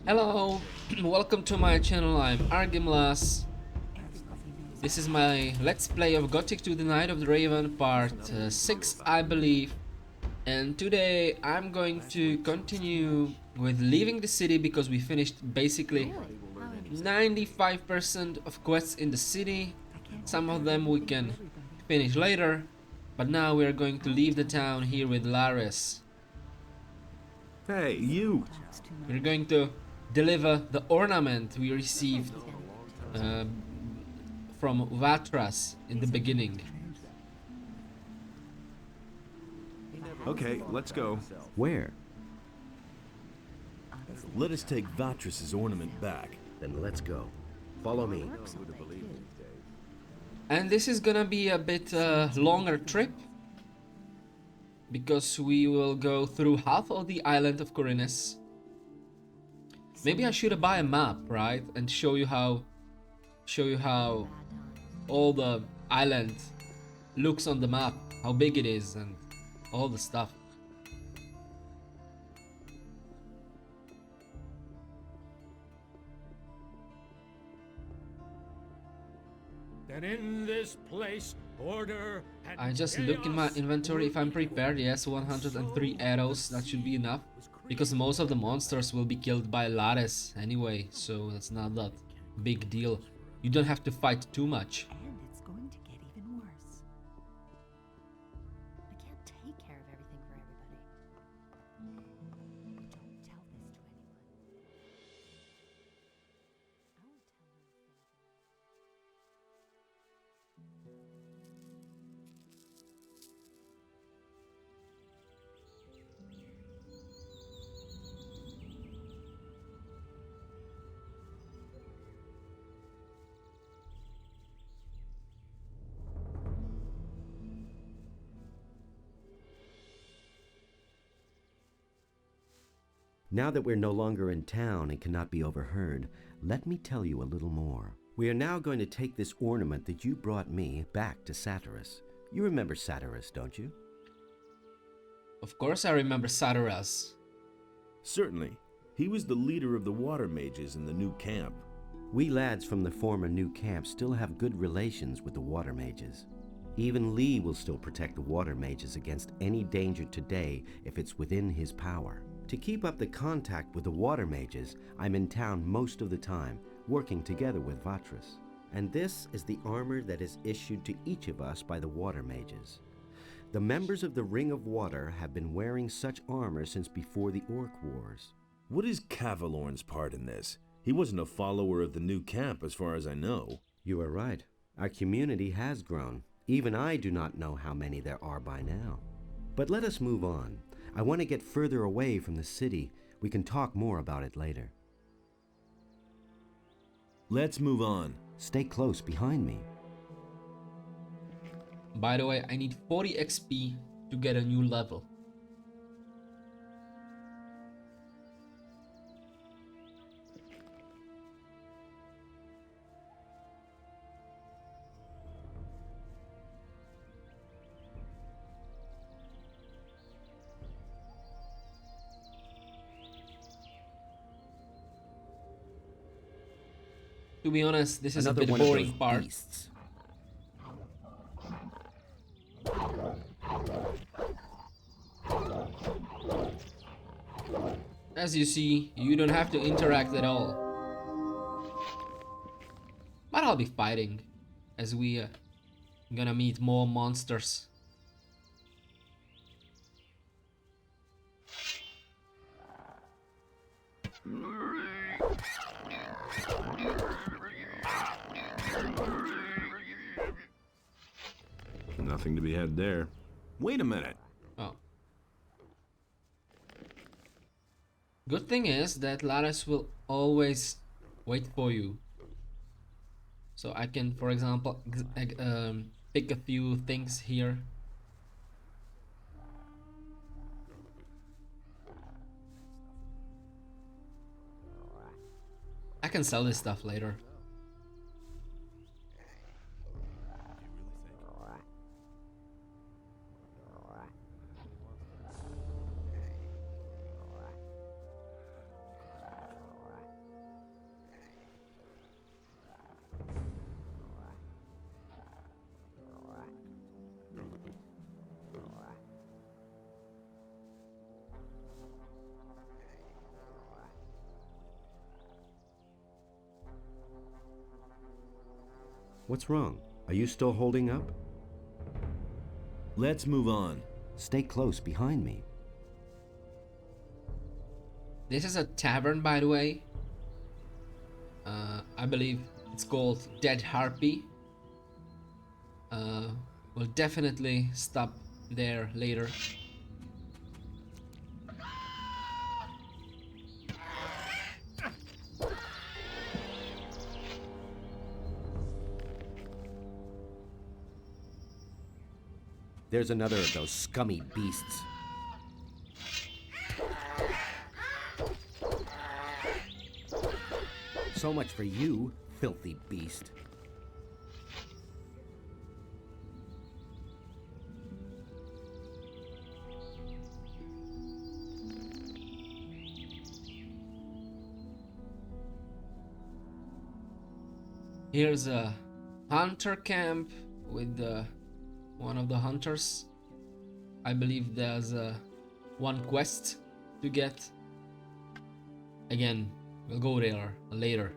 Hello, welcome to my channel. I'm Argimlas. This is my let's play of Gothic to the Night of the Raven part 6, I believe. And today I'm going to continue with leaving the city because we finished basically 95% of quests in the city. Some of them we can finish later, but now we are going to leave the town here with Laris. Hey, you! We're going to deliver the ornament we received uh, from Vatras in the beginning. Okay, let's go. Where? Let us take Vatras's ornament back. Then let's go. Follow me. And this is gonna be a bit longer trip because we will go through half of the island of Corinnes. Maybe I should buy a map, right, and show you how all the island looks on the map, how big it is, and all the stuff. That in this place order and I just look in my chaos inventory if I'm would prepared. Yes, 103 arrows, that should be enough. Because most of the monsters will be killed by Lares anyway, so that's not that big deal. You don't have to fight too much. And it's going to get even worse. I can't take care of everything for everybody. Don't tell this to anyone. I won't tell her a thing. Now that we're no longer in town and cannot be overheard, let me tell you a little more. We are now going to take this ornament that you brought me back to Satyrus. You remember Satyrus, don't you? Of course I remember Sadaras. Certainly. He was the leader of the water mages in the new camp. We lads from the former new camp still have good relations with the water mages. Even Lee will still protect the water mages against any danger today if it's within his power. To keep up the contact with the water mages, I'm in town most of the time, working together with Vatras. And this is the armor that is issued to each of us by the water mages. The members of the Ring of Water have been wearing such armor since before the Orc Wars. What is Cavalorn's part in this? He wasn't a follower of the new camp as far as I know. You are right. Our community has grown. Even I do not know how many there are by now. But let us move on. I want to get further away from the city. We can talk more about it later. Let's move on. Stay close behind me. By the way, I need 40 XP to get a new level. To be honest, this is a bit boring part. Beasts. As you see, you don't have to interact at all. But I'll be fighting as we gonna meet more monsters. Nothing to be had there. Wait a minute. Oh. Good thing is that Laris will always wait for you. So I can, for example, pick a few things here. I can sell this stuff later. What's wrong? Are you still holding up? Let's move on. Stay close behind me. This is a tavern, by the way. I believe it's called Dead Harpy. We'll definitely stop there later. There's another of those scummy beasts. So much for you, filthy beast. Here's a hunter camp with one of the hunters. I believe there's one quest to get. Again, we'll go there later.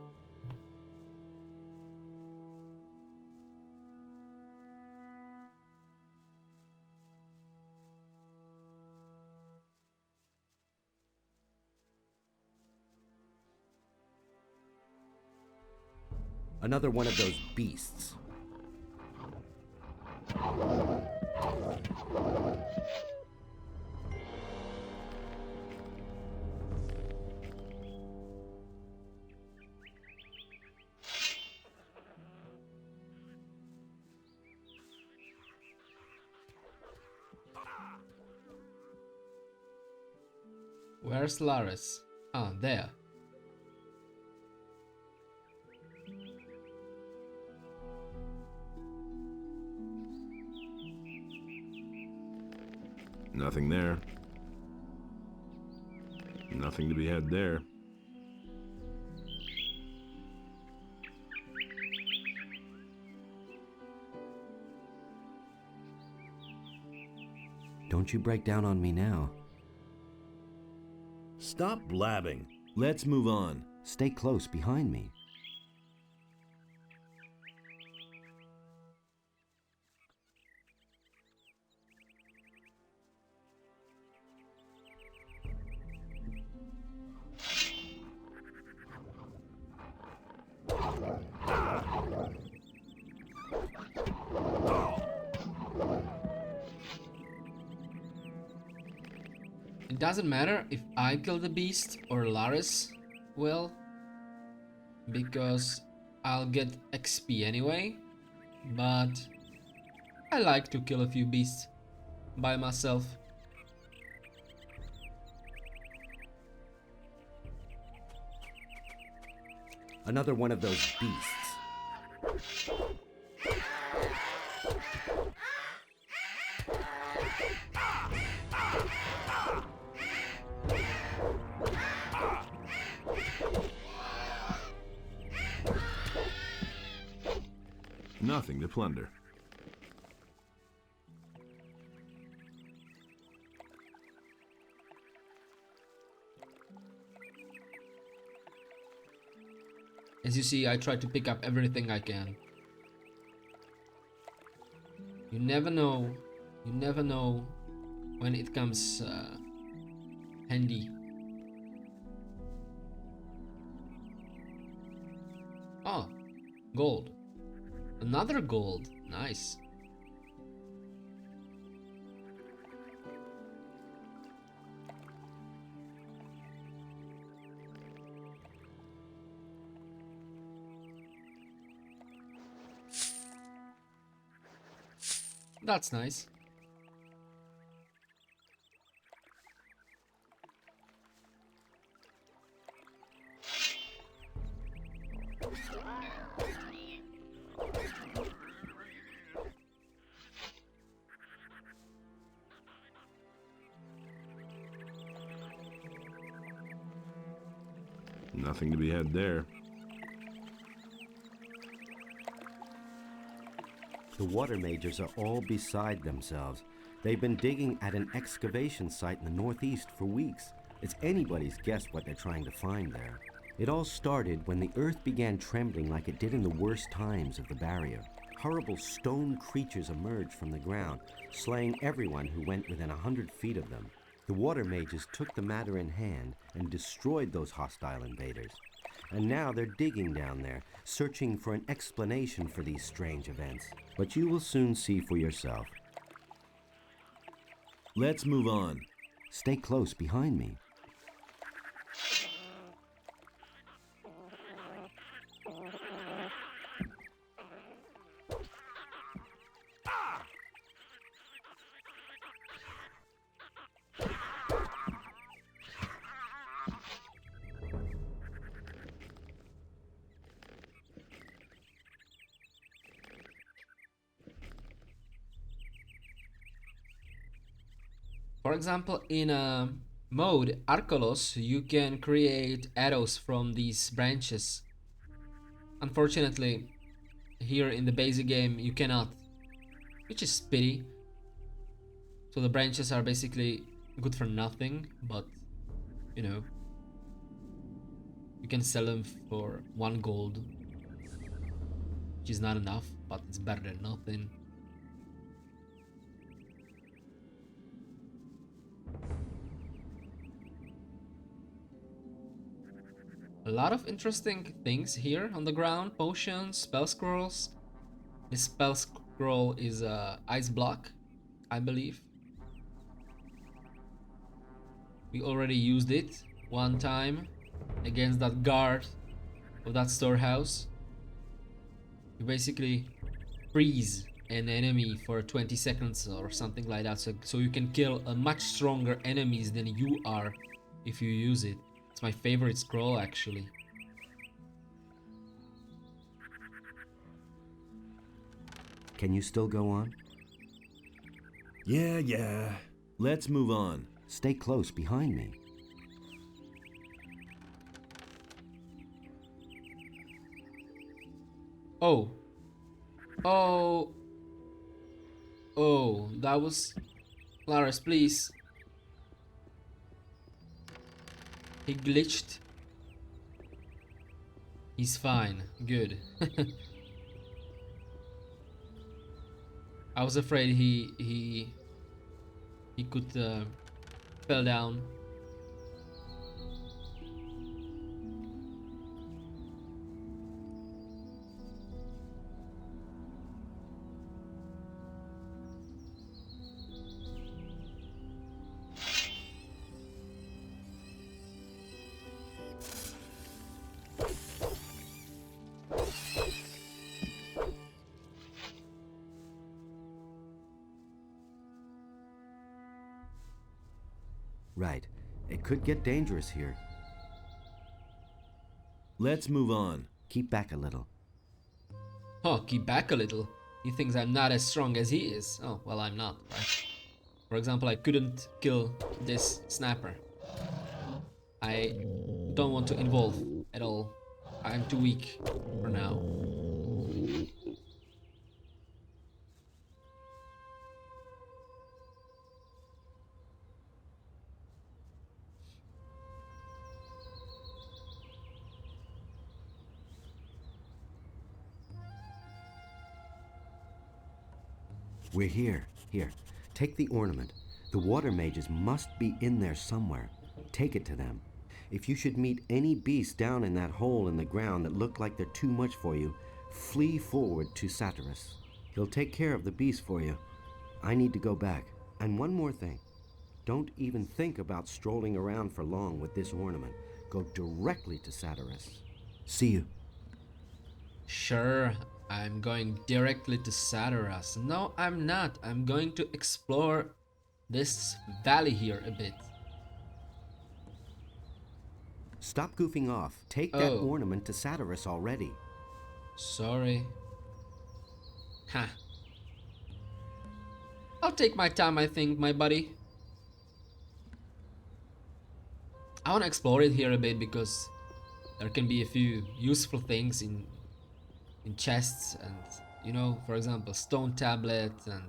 Another one of those beasts. Where's Laris? Ah, there. Nothing there. Nothing to be had there. Don't you break down on me now. Stop blabbing. Let's move on. Stay close behind me. It doesn't matter if I kill the beast or Laris will, because I'll get XP anyway, but I like to kill a few beasts by myself. Another one of those beasts. Nothing to plunder. As you see, I try to pick up everything I can. You never know when it comes handy. Oh, gold. Another gold. Nice. That's nice. Nothing to be had there. The water mages are all beside themselves. They've been digging at an excavation site in the northeast for weeks. It's anybody's guess what they're trying to find there. It all started when the earth began trembling like it did in the worst times of the barrier. Horrible stone creatures emerged from the ground, slaying everyone who went within 100 feet of them. The water mages took the matter in hand and destroyed those hostile invaders. And now they're digging down there, searching for an explanation for these strange events. But you will soon see for yourself. Let's move on. Stay close behind me. For example, in mode Arcolos, you can create arrows from these branches. Unfortunately, here in the basic game you cannot, which is pity. So the branches are basically good for nothing, but you know, you can sell them for 1 gold, which is not enough, but it's better than nothing. A lot of interesting things here on the ground. Potions, spell scrolls. This spell scroll is a ice block, I believe. We already used it 1 time against that guard of that storehouse. You basically freeze an enemy for 20 seconds or something like that, so you can kill a much stronger enemies than you are if you use it. It's my favorite scroll, actually. Can you still go on? Yeah. Let's move on. Stay close behind me. Oh. Oh. Oh, that was... Laris, please. He glitched. He's fine. Good. I was afraid he could fell down. Right. It could get dangerous here. Let's move on. Keep back a little. Oh, keep back a little. He thinks I'm not as strong as he is. Oh, well, I'm not, right? For example, I couldn't kill this snapper. I don't want to involve at all. I'm too weak for now. We're here. Here. Take the ornament. The water mages must be in there somewhere. Take it to them. If you should meet any beast down in that hole in the ground that look like they're too much for you, flee forward to Satyrus. He'll take care of the beast for you. I need to go back. And one more thing. Don't even think about strolling around for long with this ornament. Go directly to Satyrus. See you. Sure, I'm going directly to Satyrus. No, I'm not. I'm going to explore this valley here a bit. Stop goofing off. Take that Oh. ornament to Satyrus already. Sorry. Ha. I'll take my time, I think, my buddy. I want to explore it here a bit because there can be a few useful things in chests, and you know, for example, stone tablet and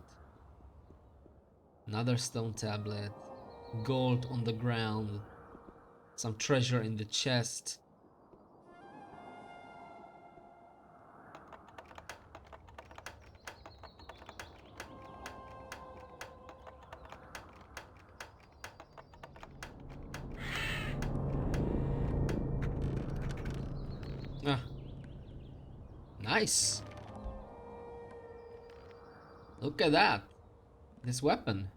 another stone tablet, gold on the ground, some treasure in the chest. Ah, nice. Look at that. This weapon.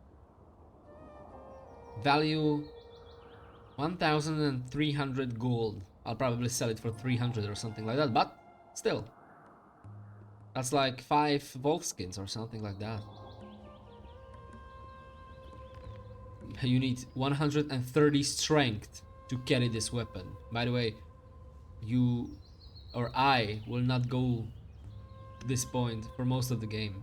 Value 1,300 gold. I'll probably sell it for 300 or something like that, but still. That's like 5 wolf skins or something like that. You need 130 strength to carry this weapon. By the way, you or I will not go to this point for most of the game.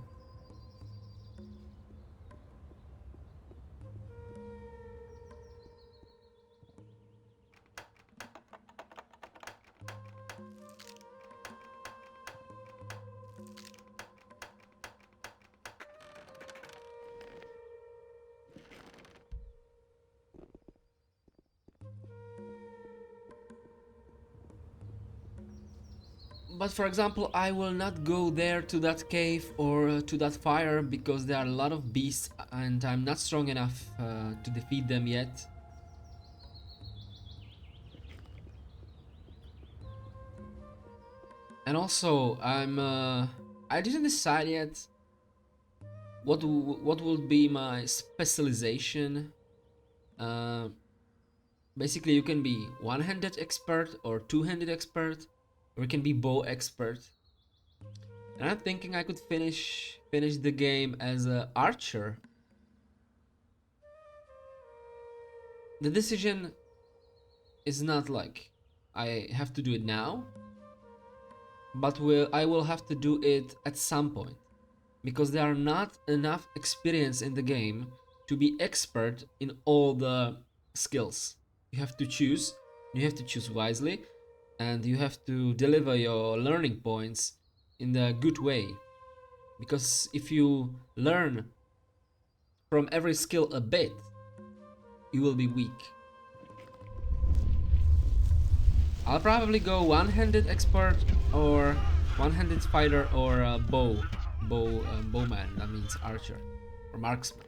But for example, I will not go there to that cave or to that fire because there are a lot of beasts and I'm not strong enough to defeat them yet. And also, I didn't decide yet what will be my specialization. Uh, Basically, you can be one-handed expert or two-handed expert, or you can be bow expert. And I'm thinking I could finish the game as an archer. The decision is not like I have to do it now, but I will have to do it at some point, because there are not enough experience in the game to be expert in all the skills. You have to choose, you have to choose wisely, and you have to deliver your learning points in a good way. Because if you learn from every skill a bit, you will be weak. I'll probably go one-handed expert or one-handed fighter or bowman. That means archer or marksman.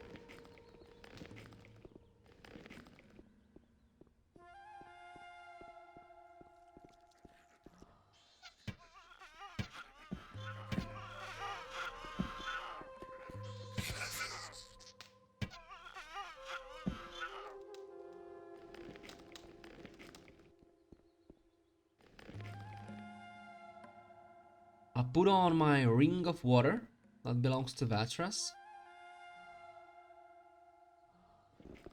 I'll put on my ring of water that belongs to Vatras.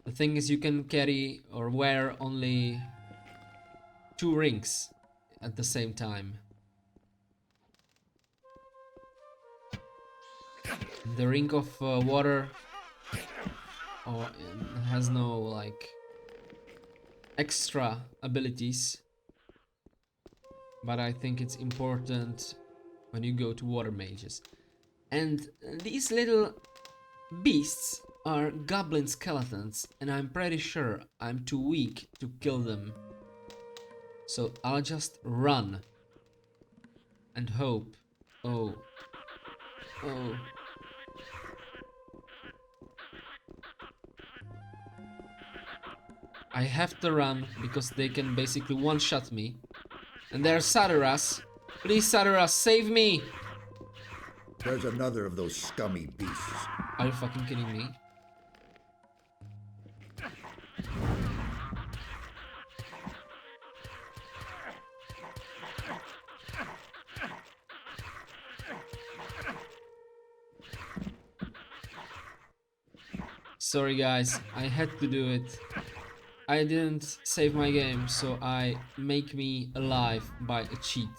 The thing is, you can carry or wear only 2 rings at the same time. The ring of water has no like extra abilities, but I think it's important when you go to water mages. And these little beasts are goblin skeletons, and I'm pretty sure I'm too weak to kill them. So I'll just run and hope. Oh. Oh. I have to run because they can basically one-shot me. And there's Saduras. Please, Saduras, save me! There's another of those scummy beasts. Are you fucking kidding me? Sorry guys, I had to do it. I didn't save my game, so I make me alive by a cheat.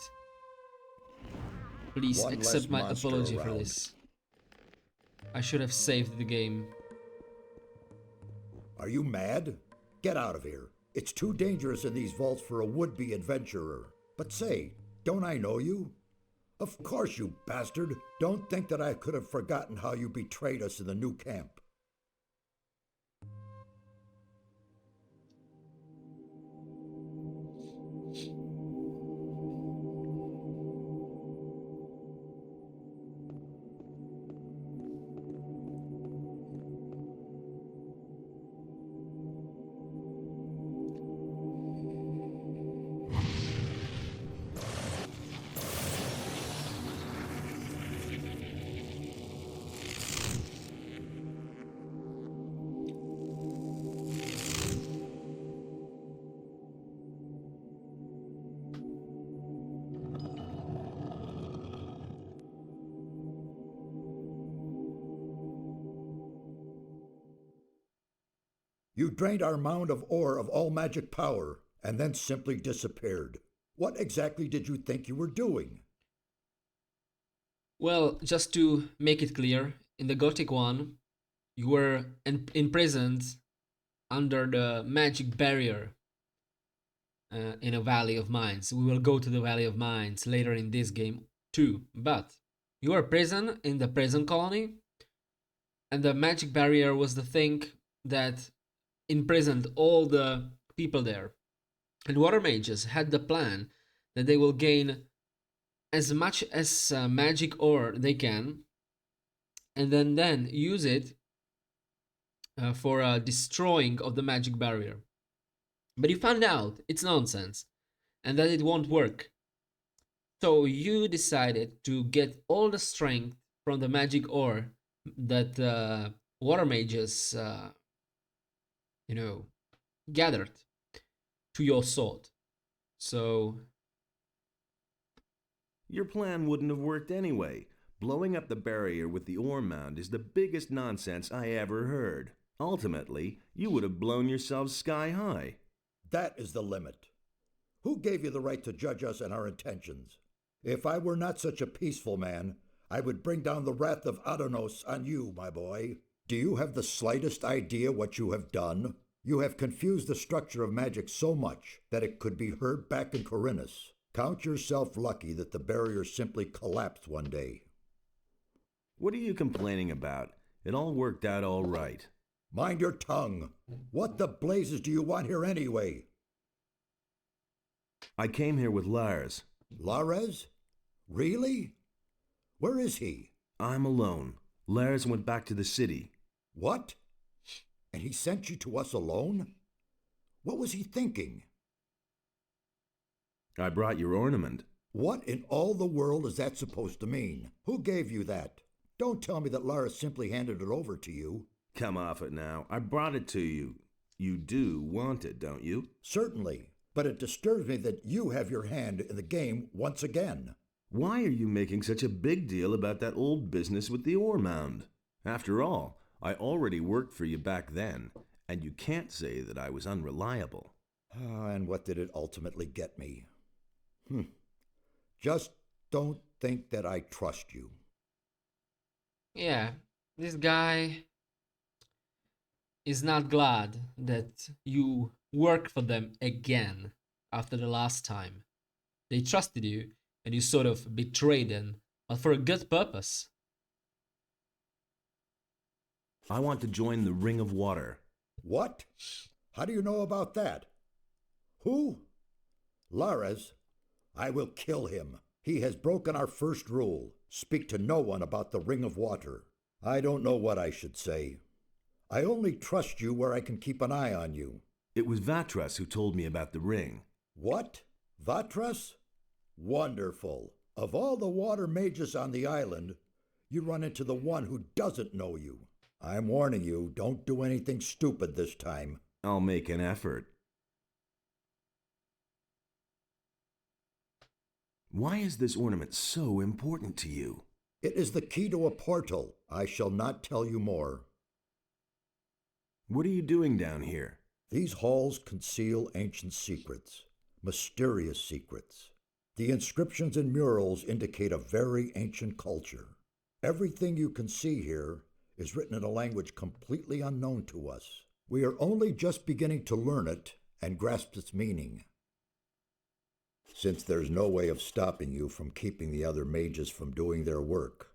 Please One accept less my monster apology for around. this. I should have saved the game. Are you mad? Get out of here. It's too dangerous in these vaults for a would-be adventurer. But say, don't I know you? Of course, you bastard. Don't think that I could have forgotten how you betrayed us in the new camp. You drained our mound of ore of all magic power and then simply disappeared. What exactly did you think you were doing? Well, just to make it clear, in the Gothic one, you were imprisoned under the magic barrier in a Valley of Mines. We will go to the Valley of Mines later in this game too, but you were prison in the prison colony, and the magic barrier was the thing that imprisoned all the people there. And water mages had the plan that they will gain as much as magic ore they can, and then use it for a destroying of the magic barrier. But you found out it's nonsense and that it won't work. So you decided to get all the strength from the magic ore that water mages, you know, gathered to your sword. So Your plan wouldn't have worked anyway. Blowing up the barrier with the ore mound is the biggest nonsense I ever heard. Ultimately, you would have blown yourselves sky high. That is the limit. Who gave you the right to judge us and our intentions? If I were not such a peaceful man, I would bring down the wrath of Adonos on you, my boy. Do you have the slightest idea what you have done? You have confused the structure of magic so much that it could be heard back in Corinus. Count yourself lucky that the barrier simply collapsed one day. What are you complaining about? It all worked out all right. Mind your tongue. What the blazes do you want here anyway? I came here with Lars. Lares? Really? Where is he? I'm alone. Lars went back to the city. What? And he sent you to us alone? What was he thinking? I brought your ornament. What in all the world is that supposed to mean? Who gave you that? Don't tell me that Lara simply handed it over to you. Come off it now. I brought it to you. You do want it, don't you? Certainly, but it disturbs me that you have your hand in the game once again. Why are you making such a big deal about that old business with the ore mound? After all, I already worked for you back then, and you can't say that I was unreliable. And what did it ultimately get me? Just don't think that I trust you. yeah, this guy is not glad that you work for them again after the last time. They trusted you and you sort of betrayed them, but for a good purpose. I want to join the Ring of Water. What? How do you know about that? Who? Lares? I will kill him. He has broken our first rule. Speak to no one about the Ring of Water. I don't know what I should say. I only trust you where I can keep an eye on you. It was Vatras who told me about the ring. What? Vatras? Wonderful. Of all the water mages on the island, you run into the one who doesn't know you. I'm warning you, don't do anything stupid this time. I'll make an effort. Why is this ornament so important to you? It is the key to a portal. I shall not tell you more. What are you doing down here? These halls conceal ancient secrets, mysterious secrets. The inscriptions and murals indicate a very ancient culture. Everything you can see here is written in a language completely unknown to us. We are only just beginning to learn it and grasp its meaning. Since there's no way of stopping you from keeping the other mages from doing their work,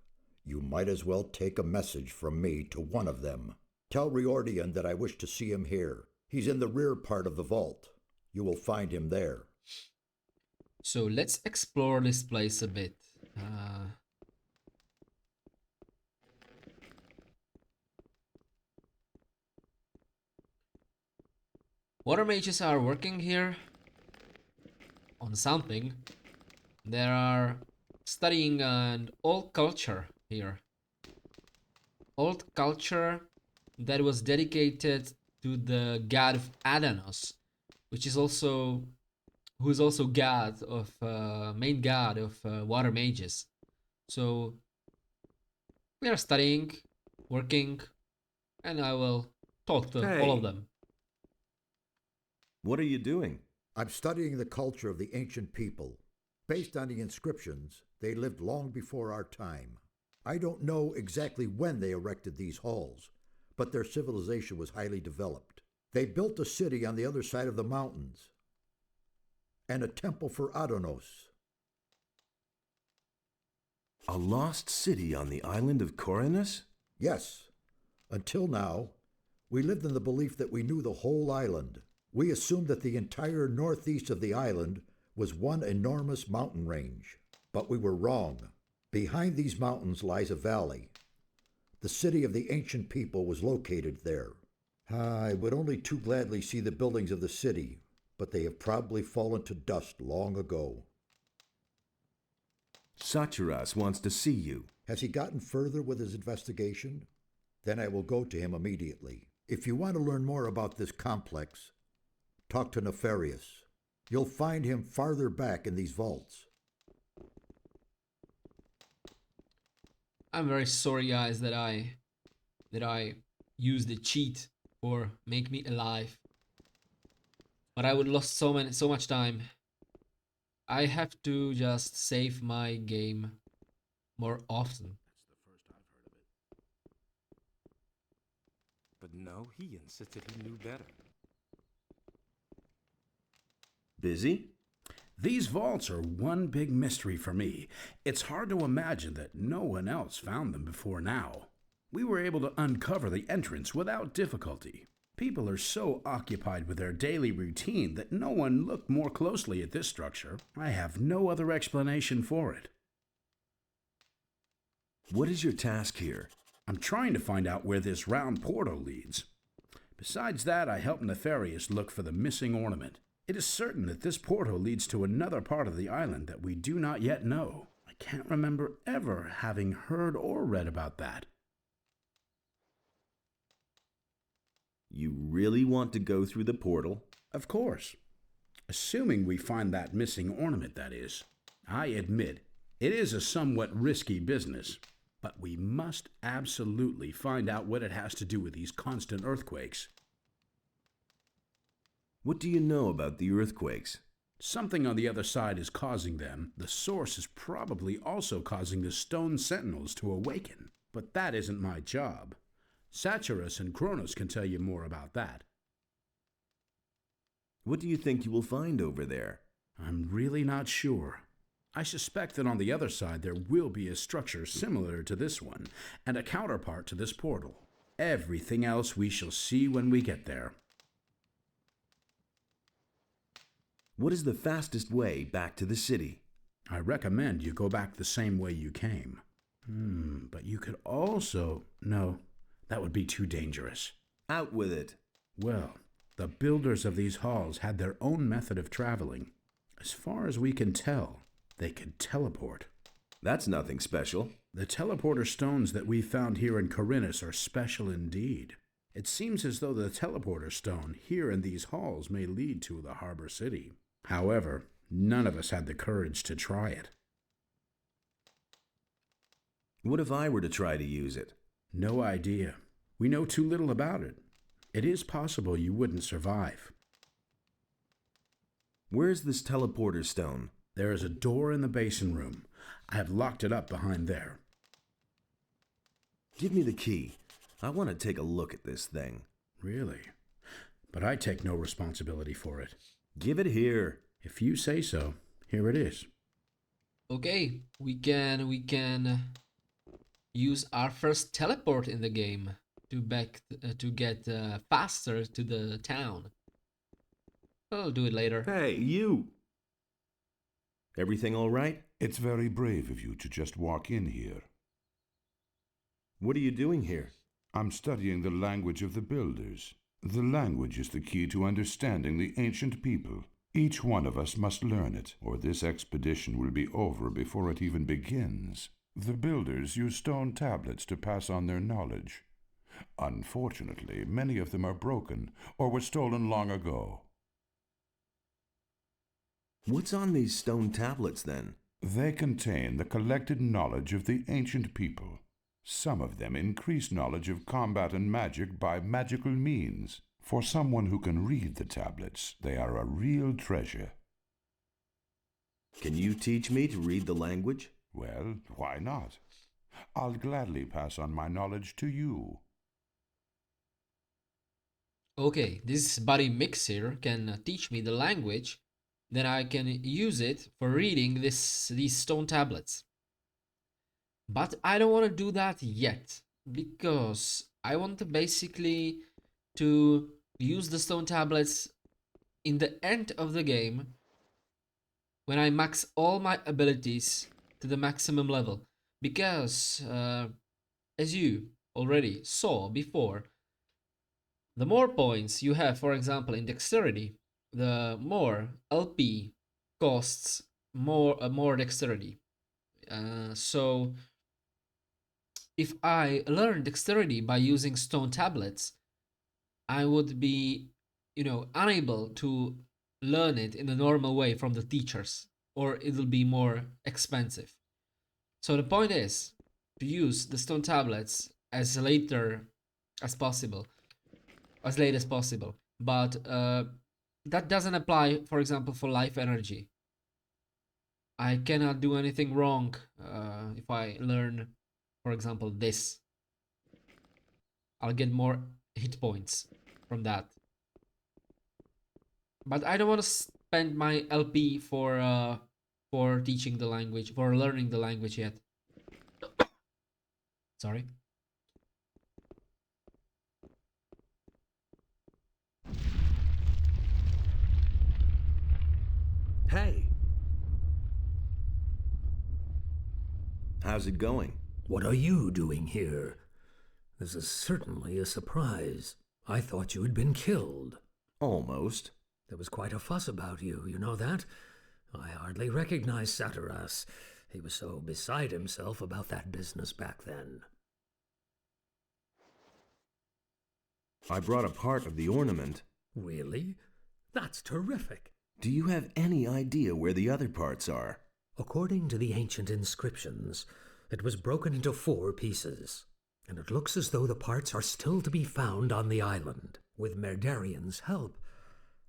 you might as well take a message from me to one of them. Tell Riordian that I wish to see him here. He's in the rear part of the vault. You will find him there. So let's explore this place a bit. Water mages are working here on something. They are studying an old culture here. Old culture that was dedicated to the god of Adanos, which is also who is also god of main god of water mages. So we are studying, working, and I will talk to all of Hey. them. What are you doing? I'm studying the culture of the ancient people. Based on the inscriptions, they lived long before our time. I don't know exactly when they erected these halls, but their civilization was highly developed. They built a city on the other side of the mountains and a temple for Adonos. A lost city on the island of Corinus? Yes, until now, we lived in the belief that we knew the whole island. We assumed that the entire northeast of the island was one enormous mountain range. But we were wrong. Behind these mountains lies a valley. The city of the ancient people was located there. I would only too gladly see the buildings of the city, but they have probably fallen to dust long ago. Satyras wants to see you. Has he gotten further with his investigation? Then I will go to him immediately. If you want to learn more about this complex, talk to Nefarious. You'll find him farther back in these vaults. I'm very sorry, guys, that I used the cheat or make me alive. But I would lost so much time. I have to just save my game more often. That's the first I've heard of it. But no, he insisted he knew better. Busy? These vaults are one big mystery for me. It's hard to imagine that no one else found them before now. We were able to uncover the entrance without difficulty. People are so occupied with their daily routine that no one looked more closely at this structure. I have no other explanation for it. What is your task here? I'm trying to find out where this round portal leads. Besides that, I help Nefarious look for the missing ornament. It is certain that this portal leads to another part of the island that we do not yet know. I can't remember ever having heard or read about that. You really want to go through the portal? Of course. Assuming we find that missing ornament, that is. I admit, it is a somewhat risky business, but we must absolutely find out what it has to do with these constant earthquakes. What do you know about the earthquakes? Something on the other side is causing them. The source is probably also causing the stone sentinels to awaken. But that isn't my job. Satyras and Kronos can tell you more about that. What do you think you will find over there? I'm really not sure. I suspect that on the other side there will be a structure similar to this one, and a counterpart to this portal. Everything else we shall see when we get there. What is the fastest way back to the city? I recommend you go back the same way you came. But you could also... No, that would be too dangerous. Out with it. Well, the builders of these halls had their own method of traveling. As far as we can tell, they could teleport. That's nothing special. The teleporter stones that we found here in Corinus are special indeed. It seems as though the teleporter stone here in these halls may lead to the harbor city. However, none of us had the courage to try it. What if I were to try to use it? No idea. We know too little about it. It is possible you wouldn't survive. Where's this teleporter stone? There is a door in the basin room. I have locked it up behind there. Give me the key. I want to take a look at this thing. Really? But I take no responsibility for it. Give it here. If you say so, here it is. Okay, we can use our first teleport in the game to get faster to the town. I'll do it later. Hey, you! Everything all right? It's very brave of you to just walk in here. What are you doing here? I'm studying the language of the builders. The language is the key to understanding the ancient people. Each one of us must learn it, or this expedition will be over before it even begins. The builders use stone tablets to pass on their knowledge. Unfortunately, many of them are broken or were stolen long ago. What's on these stone tablets, then? They contain the collected knowledge of the ancient people. Some of them increase knowledge of combat and magic by magical means. For someone who can read the tablets, they are a real treasure. Can you teach me to read the language? Well, why not? I'll gladly pass on my knowledge to you. Okay, this buddy Mix here can teach me the language, then I can use it for reading these stone tablets. But I don't want to do that yet, because I want to basically to use the stone tablets in the end of the game when I max all my abilities to the maximum level. Because, as you already saw before, the more points you have, for example, in dexterity, the more LP costs more dexterity. So if I learn dexterity by using stone tablets, I would be, unable to learn it in a normal way from the teachers, or it'll be more expensive. So the point is to use the stone tablets as later as possible, as late as possible. But that doesn't apply, for example, for life energy. I cannot do anything wrong if I learn, for example, this. I'll get more hit points from that. But I don't want to spend my LP for teaching the language, for learning the language yet. Sorry. Hey, How's it going? what are you doing here? This is certainly a surprise. I thought you had been killed. Almost. There was quite a fuss about you, you know that? I hardly recognized Satiras. He was so beside himself about that business back then. I brought a part of the ornament. Really? That's terrific. Do you have any idea where the other parts are? According to the ancient inscriptions, it was broken into 4 pieces, and it looks as though the parts are still to be found on the island. With Merdarian's help,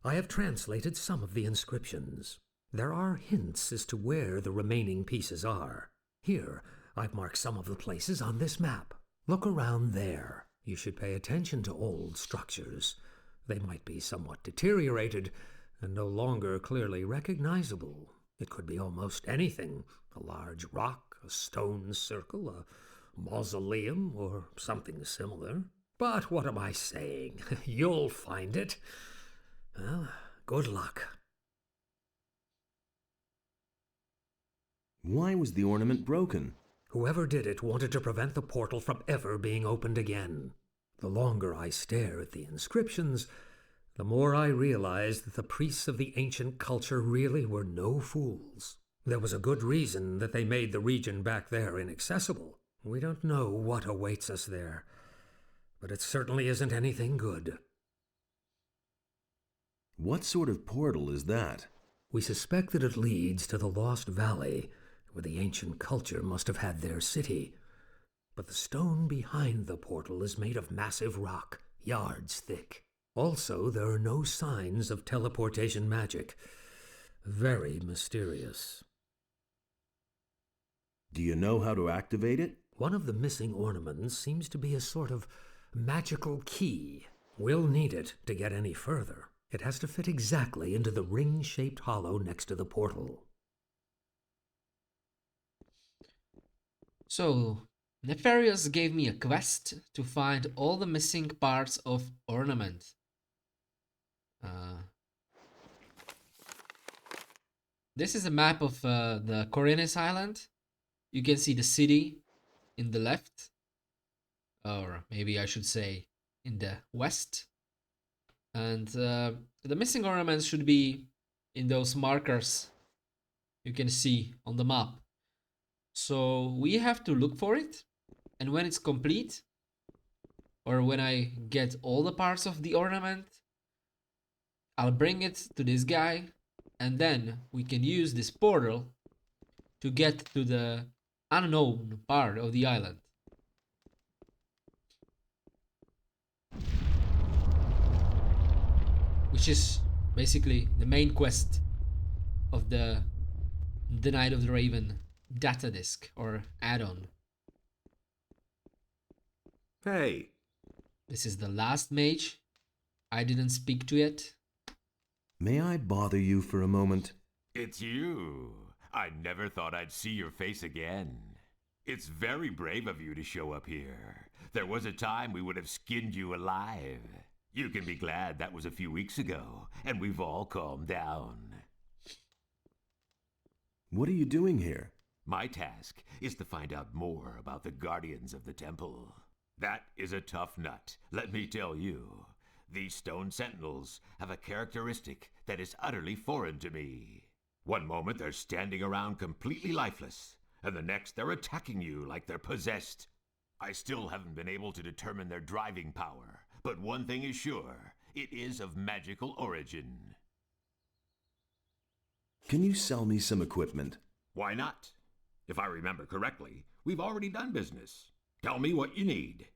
I have translated some of the inscriptions. There are hints as to where the remaining pieces are. Here, I've marked some of the places on this map. Look around there. You should pay attention to old structures. They might be somewhat deteriorated and no longer clearly recognizable. It could be almost anything: a large rock, a stone circle, a mausoleum, or something similar. But what am I saying? You'll find it. Well, good luck. Why was the ornament broken? Whoever did it wanted to prevent the portal from ever being opened again. The longer I stare at the inscriptions, the more I realize that the priests of the ancient culture really were no fools. There was a good reason that they made the region back there inaccessible. We don't know what awaits us there, but it certainly isn't anything good. What sort of portal is that? We suspect that it leads to the Lost Valley, where the ancient culture must have had their city. But the stone behind the portal is made of massive rock, yards thick. Also, there are no signs of teleportation magic. Very mysterious. Do you know how to activate it? One of the missing ornaments seems to be a sort of magical key. We'll need it to get any further. It has to fit exactly into the ring-shaped hollow next to the portal. So, Nefarious gave me a quest to find all the missing parts of ornament. This is a map of the Coriolis Island. You can see the city in the left, or maybe I should say in the west. And the missing ornaments should be in those markers you can see on the map. So we have to look for it, and when it's complete, or when I get all the parts of the ornament, I'll bring it to this guy, and then we can use this portal to get to the unknown part of the island. which is basically the main quest of the Night of the Raven data disk or add-on. Hey, This is the last mage I didn't speak to yet. may I bother you for a moment? It's you. I never thought I'd see your face again. It's very brave of you to show up here. There was a time we would have skinned you alive. You can be glad that was a few weeks ago, and we've all calmed down. What are you doing here? My task is to find out more about the Guardians of the Temple. That is a tough nut, let me tell you. These stone sentinels have a characteristic that is utterly foreign to me. One moment they're standing around completely lifeless, and the next they're attacking you like they're possessed. I still haven't been able to determine their driving power, but one thing is sure, it is of magical origin. Can you sell me some equipment? Why not? If I remember correctly, we've already done business. Tell me what you need.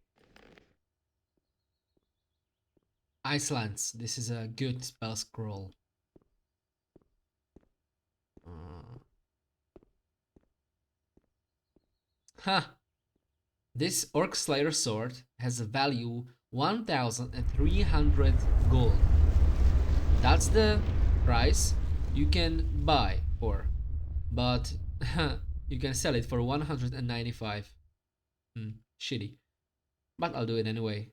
Icelands. This is a good spell scroll. This Orc Slayer sword has a value 1,300 gold. That's the price you can buy for, but you can sell it for 195. Shitty, but I'll do it anyway.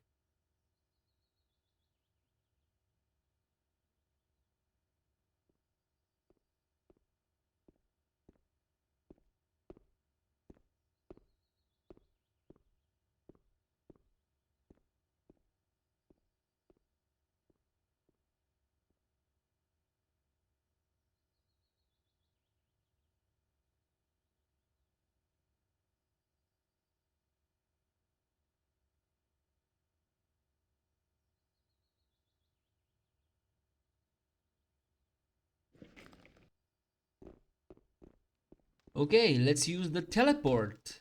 Okay, let's use the teleport.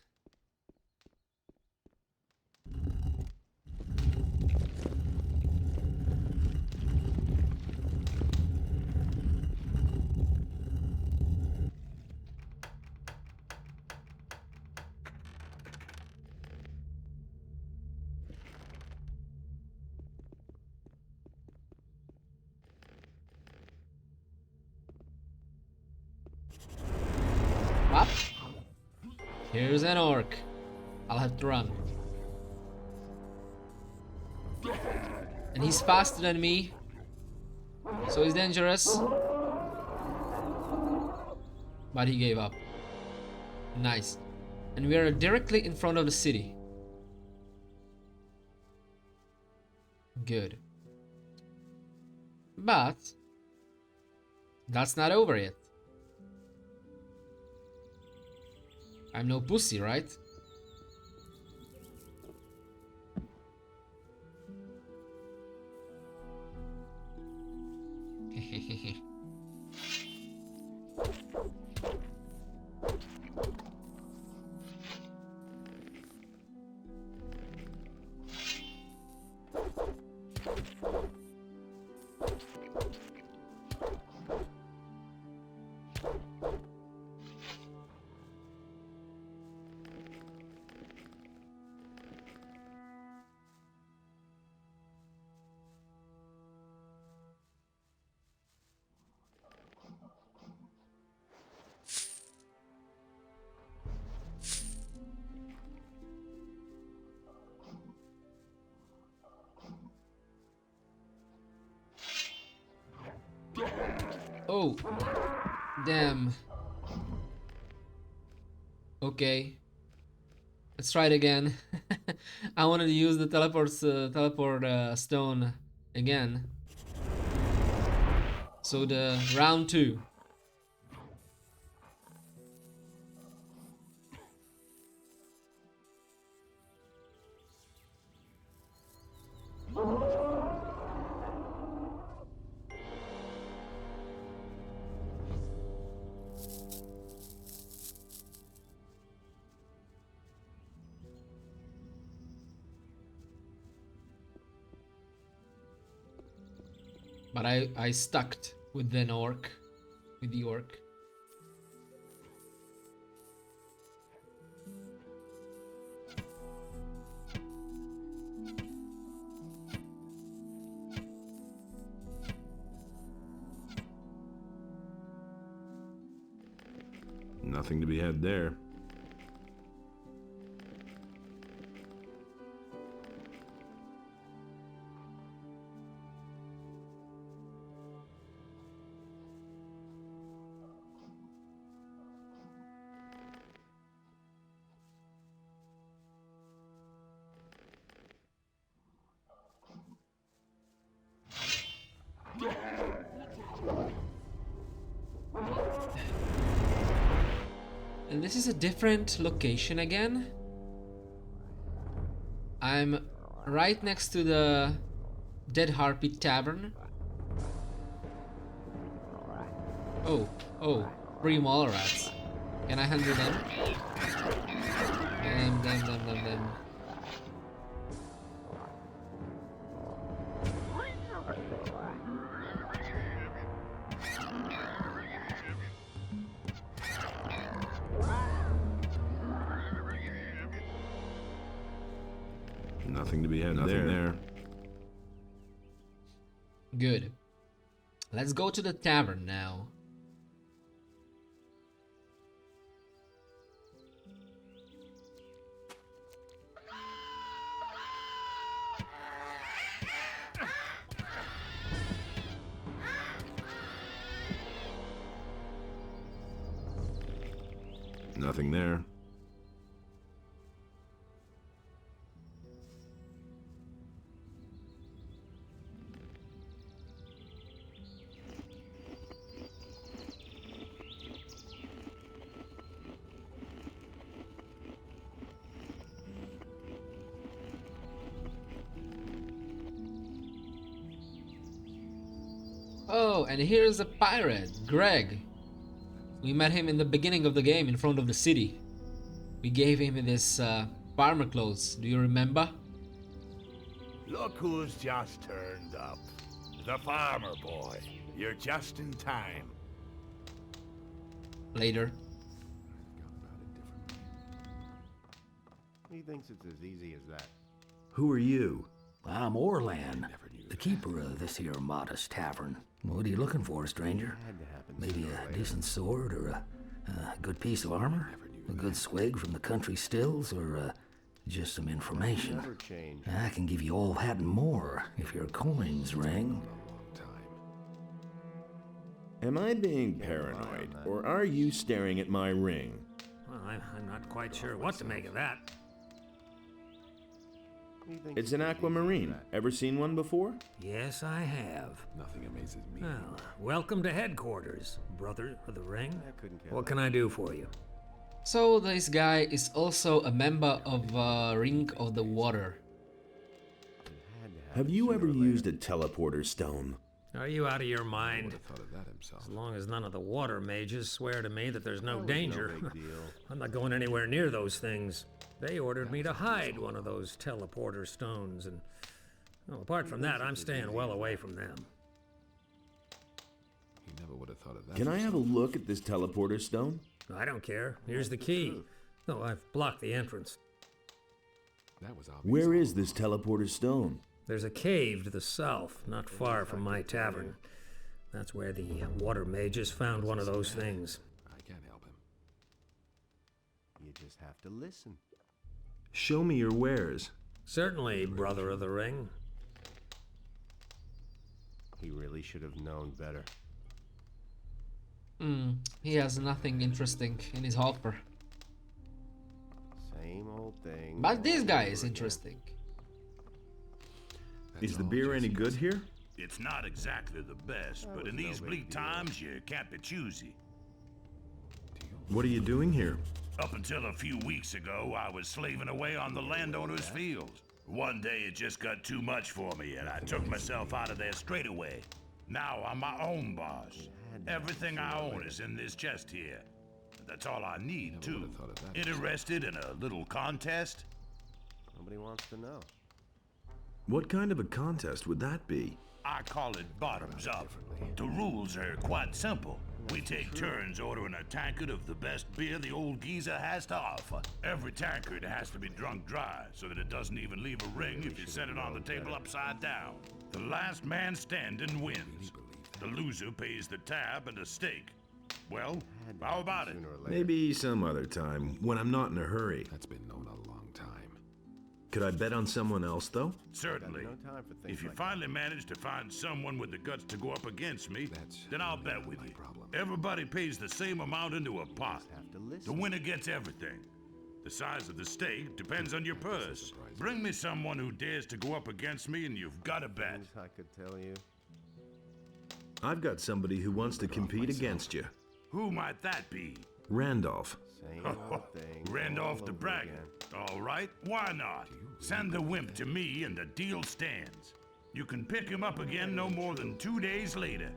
Up. Here's an orc. I'll have to run. And he's faster than me, so he's dangerous. But he gave up. Nice. And we are directly in front of the city. Good. But that's not over yet. I'm no pussy, right? Oh, damn. Okay, let's try it again. I wanted to use the teleport stone again. So the round 2. But I stuck with the orc. With the orc. Nothing to be had there. And this is a different location again. I'm right next to the Dead Harpy Tavern. Oh, 3 mall rats. Can I handle them? Them. Nothing to be had there. Good. Let's go to the tavern now. Nothing there. Oh, and here's a pirate, Greg. We met him in the beginning of the game in front of the city. We gave him this farmer clothes. Do you remember? Look who's just turned up. The farmer boy. You're just in time. Later. He thinks it's as easy as that. Who are you? I'm Orlan, the keeper of this here modest tavern. What are you looking for, stranger? Maybe a decent sword or a good piece of armor? A good swig from the country stills or just some information? I can give you all that and more if your coins ring. Am I being paranoid, or are you staring at my ring? Well, I'm not quite sure what to make of that. It's an aquamarine. Ever seen one before? Yes, I have. Nothing amazes me. Well, welcome to headquarters, brother of the ring. What can I do for you? So this guy is also a member of Ring of the Water. Have you ever used a teleporter stone? Are you out of your mind? Thought of that himself. As long as none of the water mages swear to me that there's no danger, I'm not going anywhere near those things. They ordered me to hide one of those teleporter stones, and well, apart from that, I'm staying well away from them. He never would have thought of that. Can I have a look at this teleporter stone? I don't care. Here's the key. No, I've blocked the entrance. That was obvious. Where is this teleporter stone? There's a cave to the south, not far from my tavern. That's where the water mages found one of those things. I can't help him. You just have to listen. Show me your wares. Certainly, brother of the ring. He really should have known better. He has nothing interesting in his hopper. Same old thing. But this guy is interesting. Is the beer any good here? It's not exactly the best, but in these bleak times, you can't be choosy. What are you doing here? Up until a few weeks ago, I was slaving away on the landowner's fields. One day it just got too much for me, and I took myself out of there straight away. Now I'm my own boss. Everything I own is in this chest here. That's all I need, too. Interested in a little contest? Nobody wants to know. What kind of a contest would that be? I call it bottoms up. The rules are quite simple. We take turns ordering a tankard of the best beer the old geezer has to offer. Every tankard has to be drunk dry so that it doesn't even leave a ring if you set it on the table upside down. The last man standing wins. The loser pays the tab and a steak. Well, how about it? Maybe some other time, when I'm not in a hurry. That's been known a long time. Could I bet on someone else, though? Certainly. If you finally manage to find someone with the guts to go up against me, then I'll bet with you. Everybody pays the same amount into a pot. The winner gets everything. The size of the stake depends on your purse. Bring me someone who dares to go up against me and you've got a bet. I could tell you. I've got somebody who wants to compete against you. Who might that be? Randolph. Randolph the Braggart. All right, why not? Send the wimp to me and the deal stands. You can pick him up again no more than 2 days later.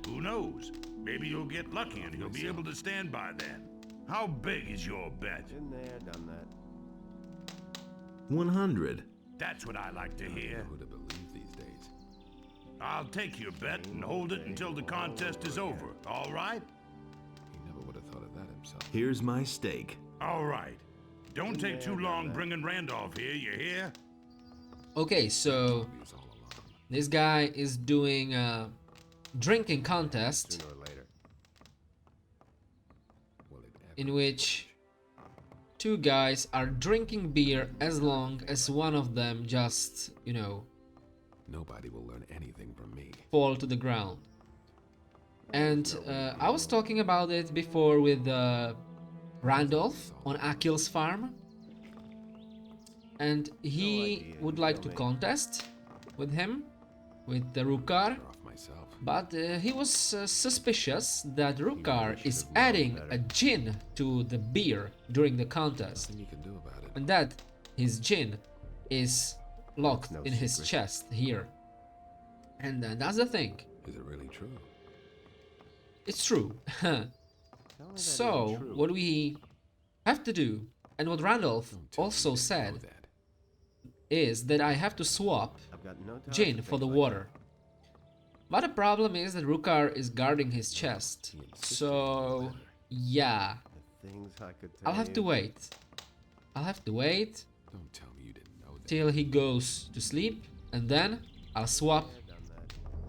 Who knows? Maybe you'll get lucky and he'll be able to stand by then. How big is your bet? Been there, done that. 100. That's what I like to hear. Who to believe these days? I'll take your bet and hold it until the contest is over, all right? He never would have thought of that himself. Here's my stake. All right. Don't take too long bringing Randolph here, you hear? Okay, so this guy is doing a drinking contest in which two guys are drinking beer as long as one of them just, you know, Nobody will learn anything from me. fall to the ground. And I was talking about it before with Randolph on Akil's farm, and he would like to contest with him, with the Rukar, but he was suspicious that Rukar is adding a gin to the beer during the contest, and that his gin is locked in his chest here. And that's the thing. Is it really true? It's true. So, what we have to do, and what Randolph also said, is that I have to swap gin for the water. But the problem is that Rukar is guarding his chest. So, yeah. I'll have to wait. I'll have to wait till he goes to sleep, and then I'll swap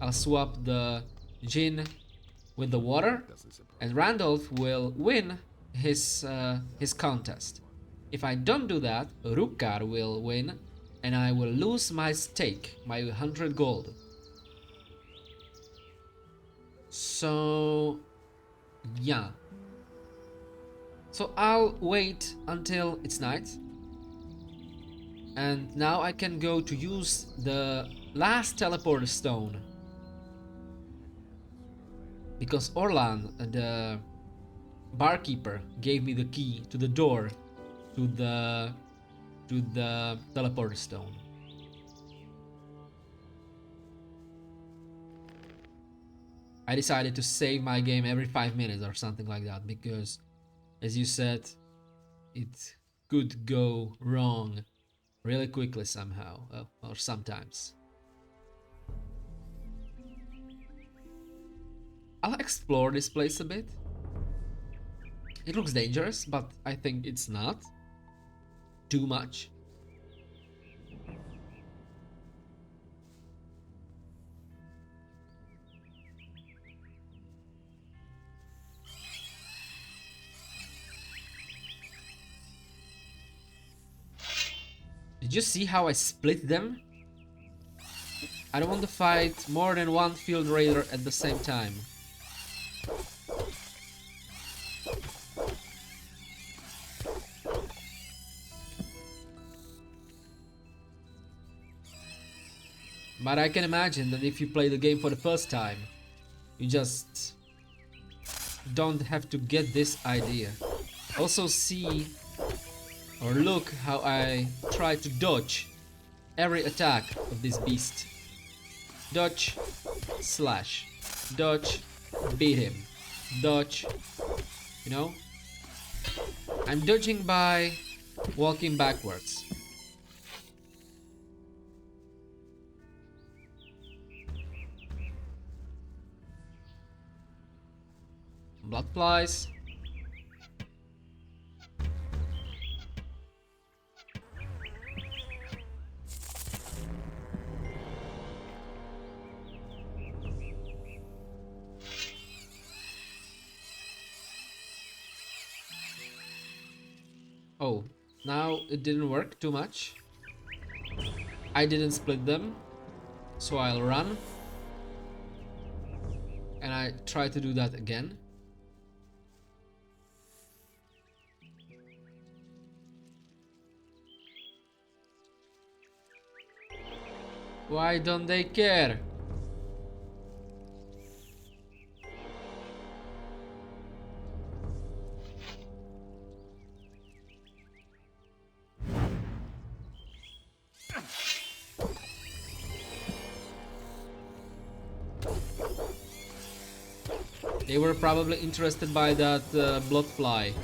the gin with the water, and Randolph will win his contest. If I don't do that, Rukar will win, and I will lose my stake, my 100 gold. So, yeah. So I'll wait until it's night, and now I can go to use the last teleporter stone, because Orlan, the barkeeper, gave me the key to the door to the teleporter stone. I decided to save my game every 5 minutes or something like that, because, as you said, it could go wrong really quickly somehow, or sometimes. I'll explore this place a bit. It looks dangerous, but I think it's not too much. Did you see how I split them? I don't want to fight more than one field raider at the same time. But I can imagine that if you play the game for the first time, you just don't have to get this idea. Also see or look how I try to dodge every attack of this beast. Dodge, slash, dodge, beat him, dodge, you know? I'm dodging by walking backwards. Blood flies. Oh, now it didn't work too much. I didn't split them, so I'll run. And I try to do that again. Why don't they care? They were probably interested by that blood fly.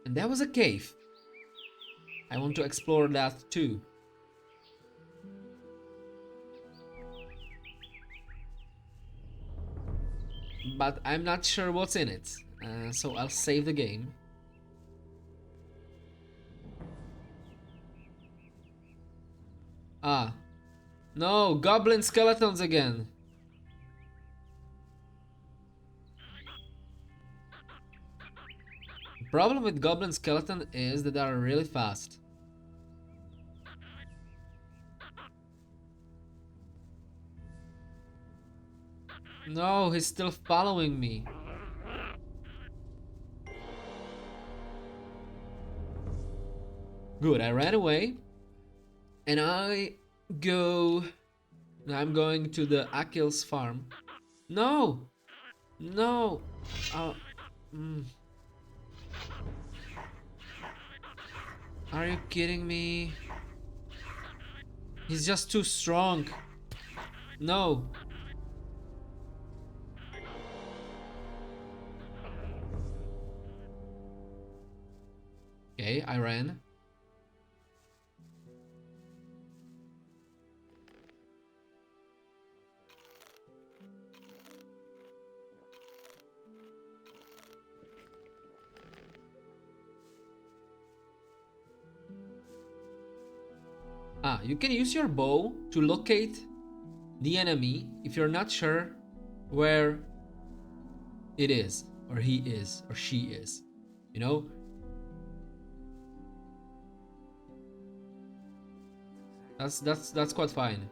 And there was a cave. I want to explore that too. But I'm not sure what's in it, so I'll save the game. Ah, no, goblin skeletons again. The problem with goblin skeleton is that they are really fast. No, he's still following me. Good, I ran away. And I'm going to the Akil's farm. No! No! Are you kidding me? He's just too strong. No. Okay, I ran. Ah, you can use your bow to locate the enemy if you're not sure where it is, or he is, or she is. You know? That's quite fine.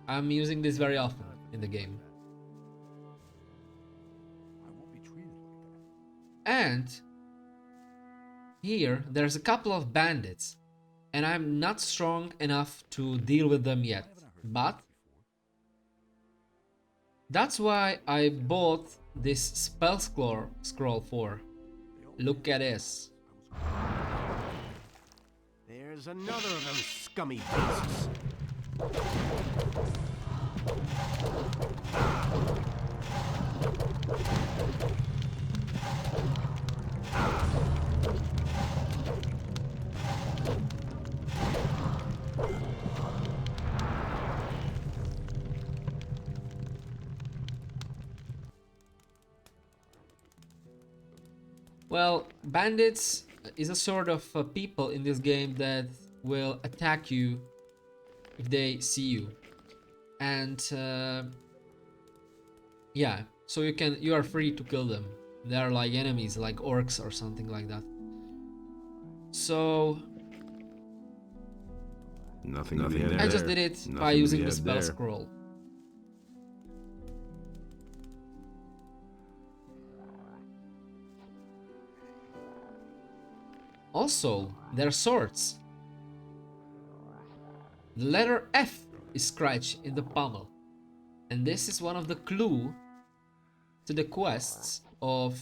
I'm using this very often in the game. And here there's a couple of bandits, and I'm not strong enough to deal with them yet. But that's why I bought this spell scroll for. Look at this. There's another of those scummy beasts. Well, bandits is a sort of people in this game that will attack you if they see you, and yeah, so you are free to kill them. They are like enemies, like orcs or something like that. So Nothing I just did it by using the spell scroll. Also, their swords. The letter F is scratched in the pommel, and this is one of the clues to the quests of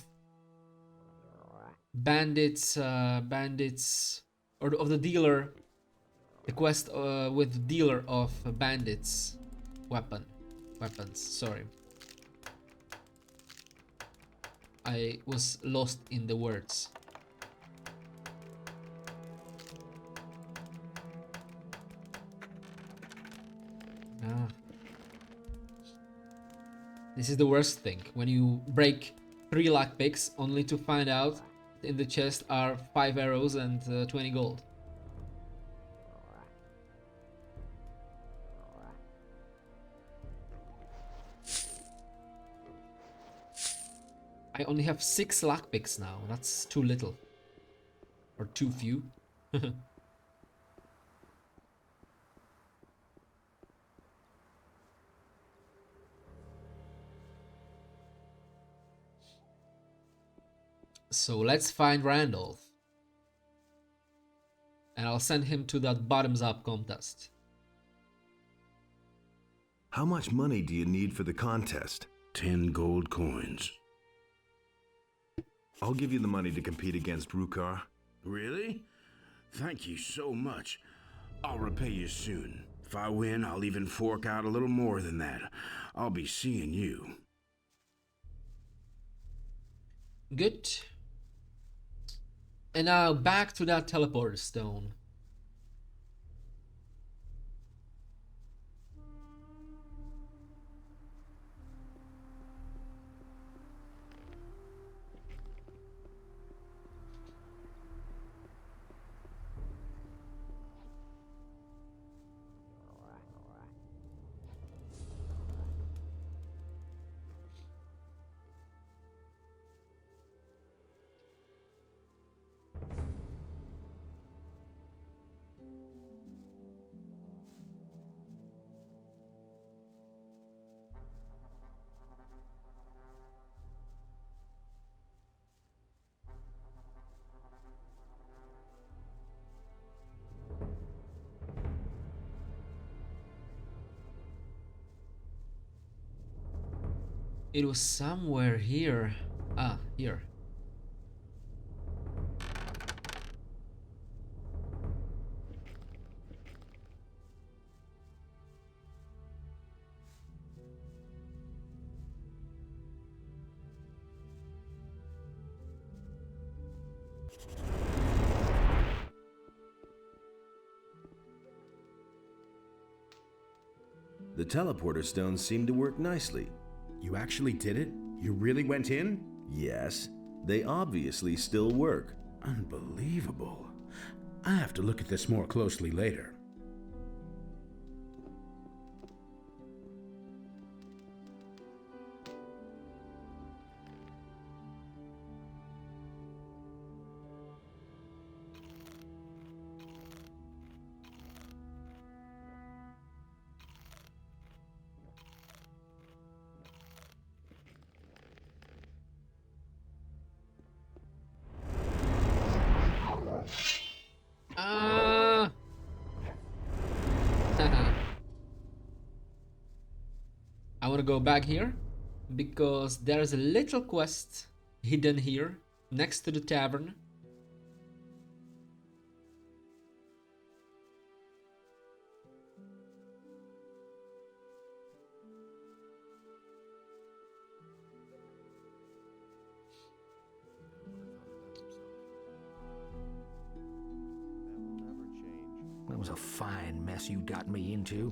bandits, or of the dealer, the quest with dealer of bandits weapons. Sorry, I was lost in the words. Ah. This is the worst thing, when you break 3 lockpicks only to find out in the chest are 5 arrows and 20 gold. I only have 6 lockpicks now, that's too little. Or too few. So let's find Randolph. And I'll send him to that bottoms up contest. How much money do you need for the contest? 10 gold coins. I'll give you the money to compete against Rukar. Really? Thank you so much. I'll repay you soon. If I win, I'll even fork out a little more than that. I'll be seeing you. Good. And now back to that teleporter stone. It was somewhere here. Ah, here. The teleporter stones seem to work nicely. You actually did it? You really went in? Yes, they obviously still work. Unbelievable. I have to look at this more closely later. I want to go back here because there's a little quest hidden here next to the tavern. That was a fine mess you got me into.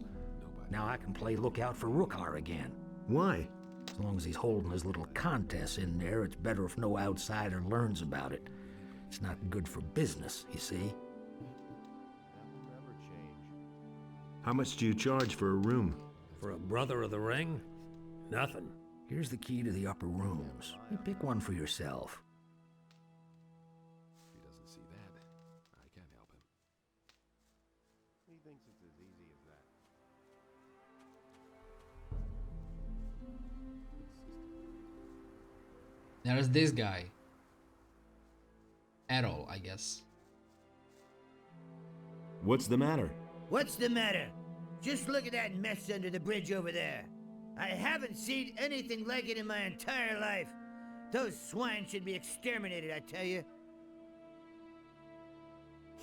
Now I can play lookout for Rukar again. Why? As long as he's holding his little contests in there, it's better if no outsider learns about it. It's not good for business, you see. How much do you charge for a room? For a Brother of the Ring? Nothing. Here's the key to the upper rooms. You pick one for yourself. If he doesn't see that, I can't help him. He thinks it's as easy as that. There's this guy. Errol, I guess. What's the matter? What's the matter? Just look at that mess under the bridge over there. I haven't seen anything like it in my entire life. Those swine should be exterminated, I tell you.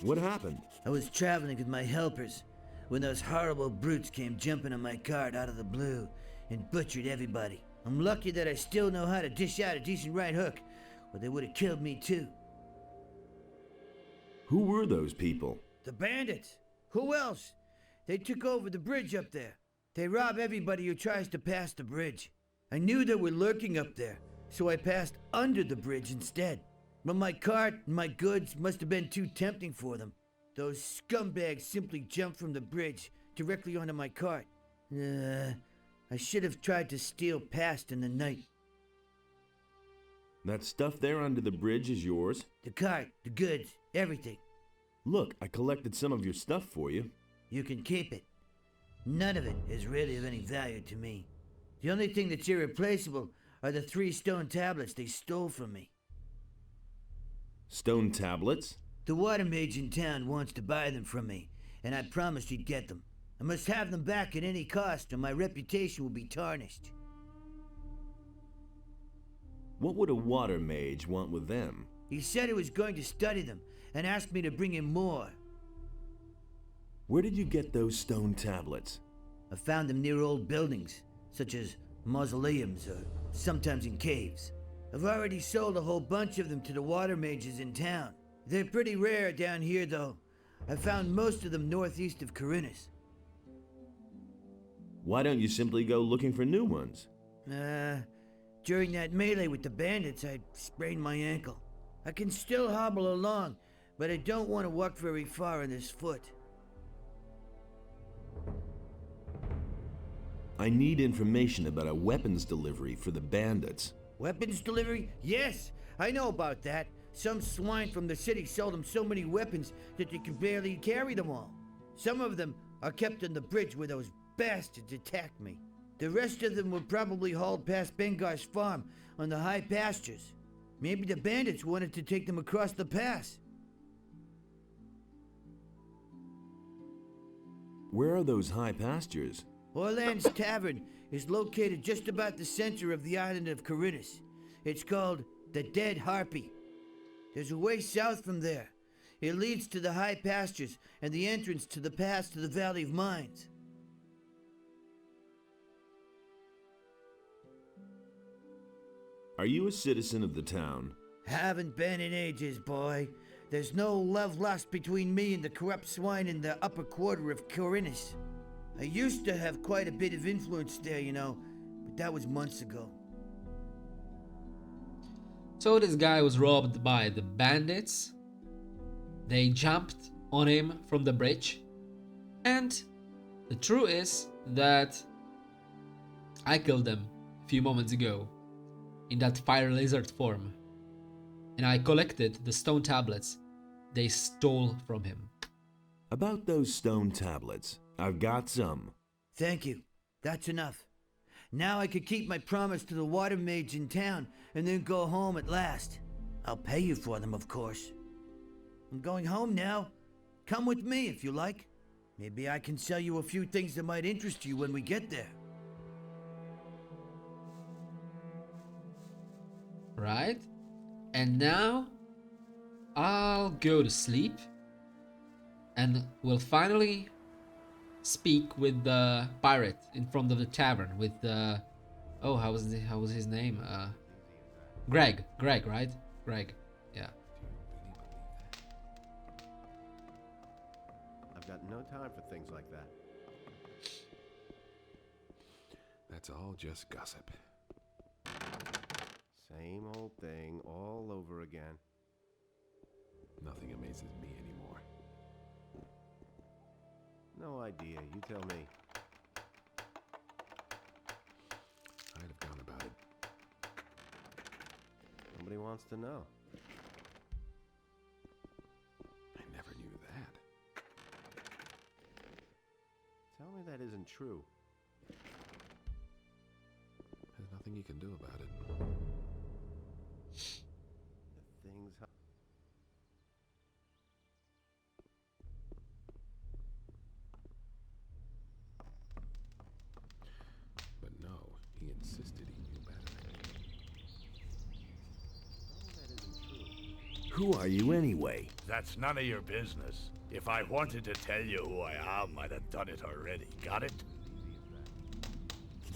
What happened? I was traveling with my helpers when those horrible brutes came jumping on my cart out of the blue and butchered everybody. I'm lucky that I still know how to dish out a decent right hook, or they would have killed me too. Who were those people? The bandits. Who else? They took over the bridge up there. They rob everybody who tries to pass the bridge. I knew they were lurking up there, so I passed under the bridge instead. But my cart and my goods must have been too tempting for them. Those scumbags simply jumped from the bridge directly onto my cart. I should have tried to steal past in the night. That stuff there under the bridge is yours? The cart, the goods, everything. Look, I collected some of your stuff for you. You can keep it. None of it is really of any value to me. The only thing that's irreplaceable are the 3 stone tablets they stole from me. Stone tablets? The water mage in town wants to buy them from me, and I promised he'd get them. I must have them back at any cost, or my reputation will be tarnished. What would a water mage want with them? He said he was going to study them, and asked me to bring him more. Where did you get those stone tablets? I found them near old buildings, such as mausoleums, or sometimes in caves. I've already sold a whole bunch of them to the water mages in town. They're pretty rare down here, though. I found most of them northeast of Corinus. Why don't you simply go looking for new ones? During that melee with the bandits, I sprained my ankle. I can still hobble along, but I don't want to walk very far on this foot. I need information about a weapons delivery for the bandits. Weapons delivery? Yes, I know about that. Some swine from the city sold them so many weapons that they could barely carry them all. Some of them are kept on the bridge where those bastards attacked me. The rest of them were probably hauled past Bengar's farm on the high pastures. Maybe the bandits wanted to take them across the pass. Where are those high pastures? Orland's Tavern is located just about the center of the island of Corinus. It's called the Dead Harpy. There's a way south from there. It leads to the high pastures and the entrance to the pass to the Valley of Mines. Are you a citizen of the town? Haven't been in ages, boy. There's no love lost between me and the corrupt swine in the upper quarter of Corinus. I used to have quite a bit of influence there, you know, but that was months ago. So this guy was robbed by the bandits. They jumped on him from the bridge. And the truth is that I killed them a few moments ago in that fire lizard form. And I collected the stone tablets they stole from him. About those stone tablets, I've got some. Thank you. That's enough. Now I could keep my promise to the water mage in town and then go home at last. I'll pay you for them, of course. I'm going home now. Come with me if you like. Maybe I can sell you a few things that might interest you when we get there. Right? And now I'll go to sleep and we'll finally speak with the pirate in front of the tavern with the how was his name? Greg, right? Greg. Yeah. I've got no time for things like that. That's all just gossip. Same old thing all over again. Nothing amazes me anymore. No idea, you tell me. I'd have gone about it. Nobody wants to know. I never knew that. Tell me that isn't true. There's nothing you can do about it. The things... But no, he insisted he knew better. Tell me that isn't true. Who are you anyway? That's none of your business. If I wanted to tell you who I am, I'd have done it already. Got it?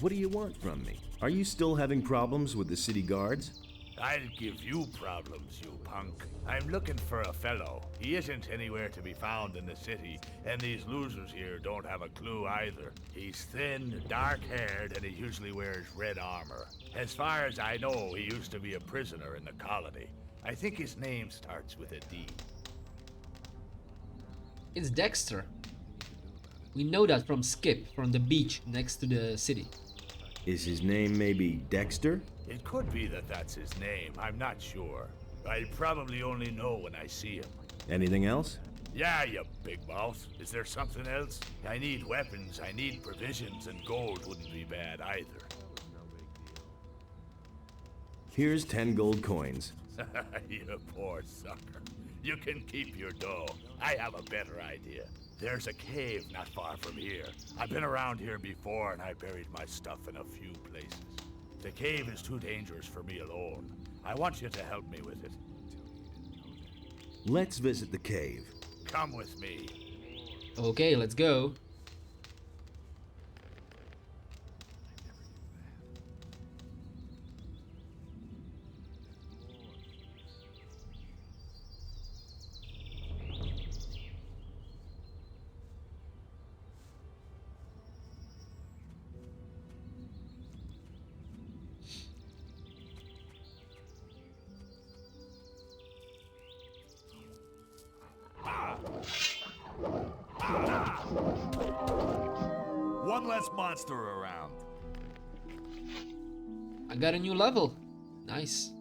What do you want from me? Are you still having problems with the city guards? I'll give you problems, you punk. I'm looking for a fellow. He isn't anywhere to be found in the city, and these losers here don't have a clue either. He's thin, dark-haired, and he usually wears red armor. As far as I know, he used to be a prisoner in the colony. I think his name starts with a D. It's Dexter. We know that from Skip, from the beach next to the city. Is his name maybe Dexter? It could be that that's his name. I'm not sure. I'll probably only know when I see him. Anything else? Yeah, you big mouth. Is there something else? I need weapons, I need provisions, and gold wouldn't be bad either. Here's 10 gold coins. You poor sucker. You can keep your dough. I have a better idea. There's a cave not far from here. I've been around here before and I buried my stuff in a few places. The cave is too dangerous for me alone. I want you to help me with it. Let's visit the cave. Come with me. Okay, let's go. One less monster around. I got a new level. Nice.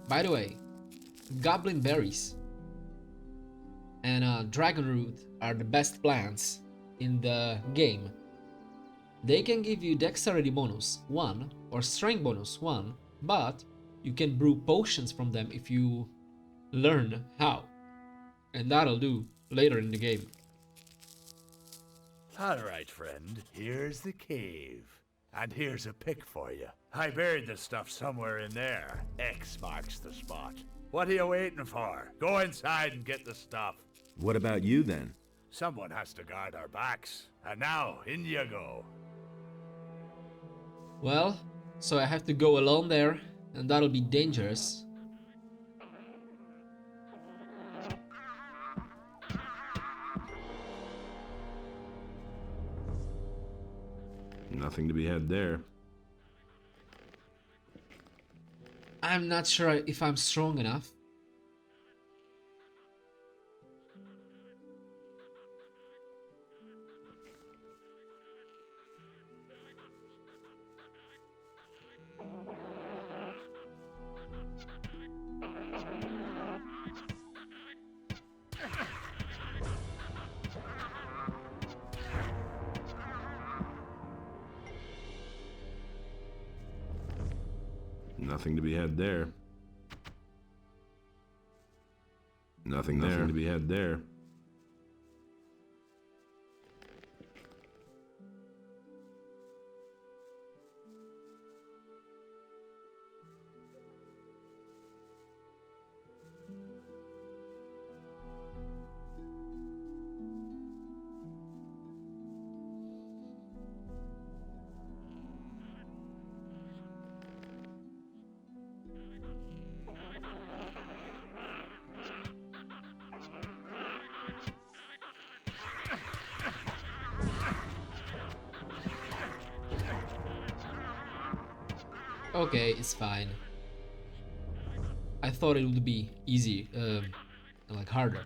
By the way, goblin berries and dragon root are the best plants in the game. They can give you dexterity bonus 1 or strength bonus 1, but you can brew potions from them if you learn how. And that'll do later in the game. Alright, friend. Here's the cave. And here's a pick for you. I buried the stuff somewhere in there. X marks the spot. What are you waiting for? Go inside and get the stuff. What about you then? Someone has to guard our backs. And now, in you go. Well, so I have to go alone there, and that'll be dangerous. Nothing to be had there. I'm not sure if I'm strong enough. Nothing to be had there. Nothing to be had there. Okay, it's fine. I thought it would be easy, like harder.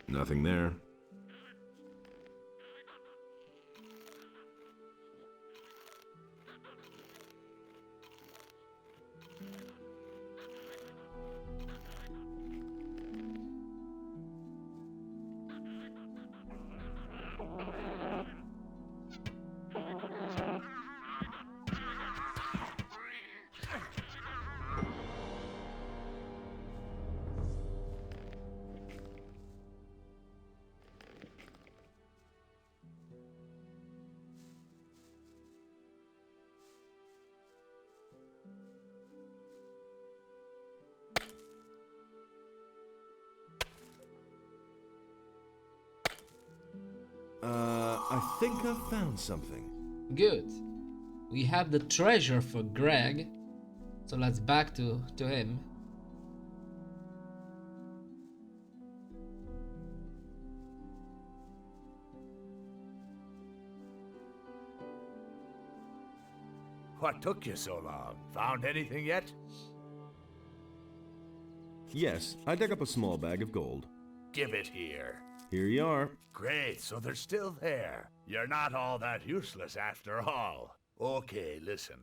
Nothing there. I think I've found something. Good. We have the treasure for Greg. So let's back to him. What took you so long? Found anything yet? Yes, I dug up a small bag of gold. Give it here. Here you are. Great, so they're still there. You're not all that useless after all. Okay, listen.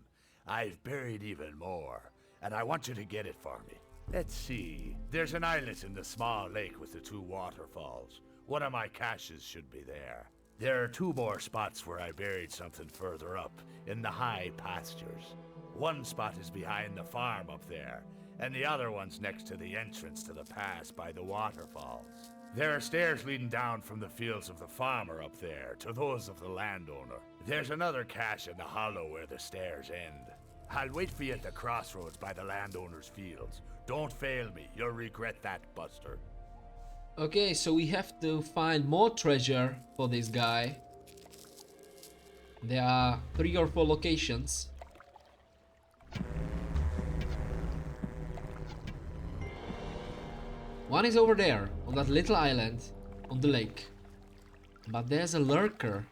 I've buried even more, and I want you to get it for me. Let's see. There's an islet in the small lake with the 2 waterfalls. One of my caches should be there. There are 2 more spots where I buried something further up, in the high pastures. One spot is behind the farm up there, and the other one's next to the entrance to the pass by the waterfalls. There are stairs leading down from the fields of the farmer up there to those of the landowner. There's another cache in the hollow where the stairs end. I'll wait for you at the crossroads by the landowner's fields. Don't fail me, you'll regret that, Buster. Okay, so we have to find more treasure for this guy. There are 3 or 4 locations. One is over there, on that little island, on the lake. But there's a lurker.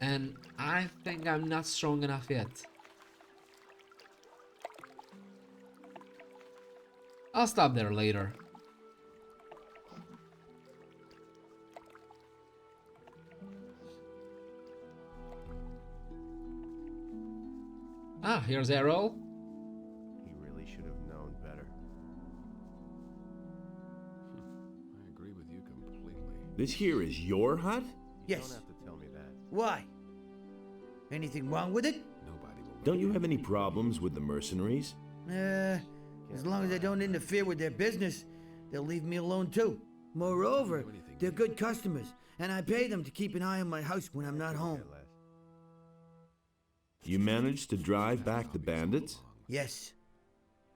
And I think I'm not strong enough yet. I'll stop there later. Ah, here's Errol. He really should have known better. I agree with you completely. This here is your hut? You Yes. don't have to tell me that. Why? Anything wrong with it? Nobody will. Don't you have any problems with the mercenaries? As long as I don't interfere with their business, they'll leave me alone too. Moreover, they're good customers, and I pay them to keep an eye on my house when I'm not home. You managed to drive back the bandits? Yes,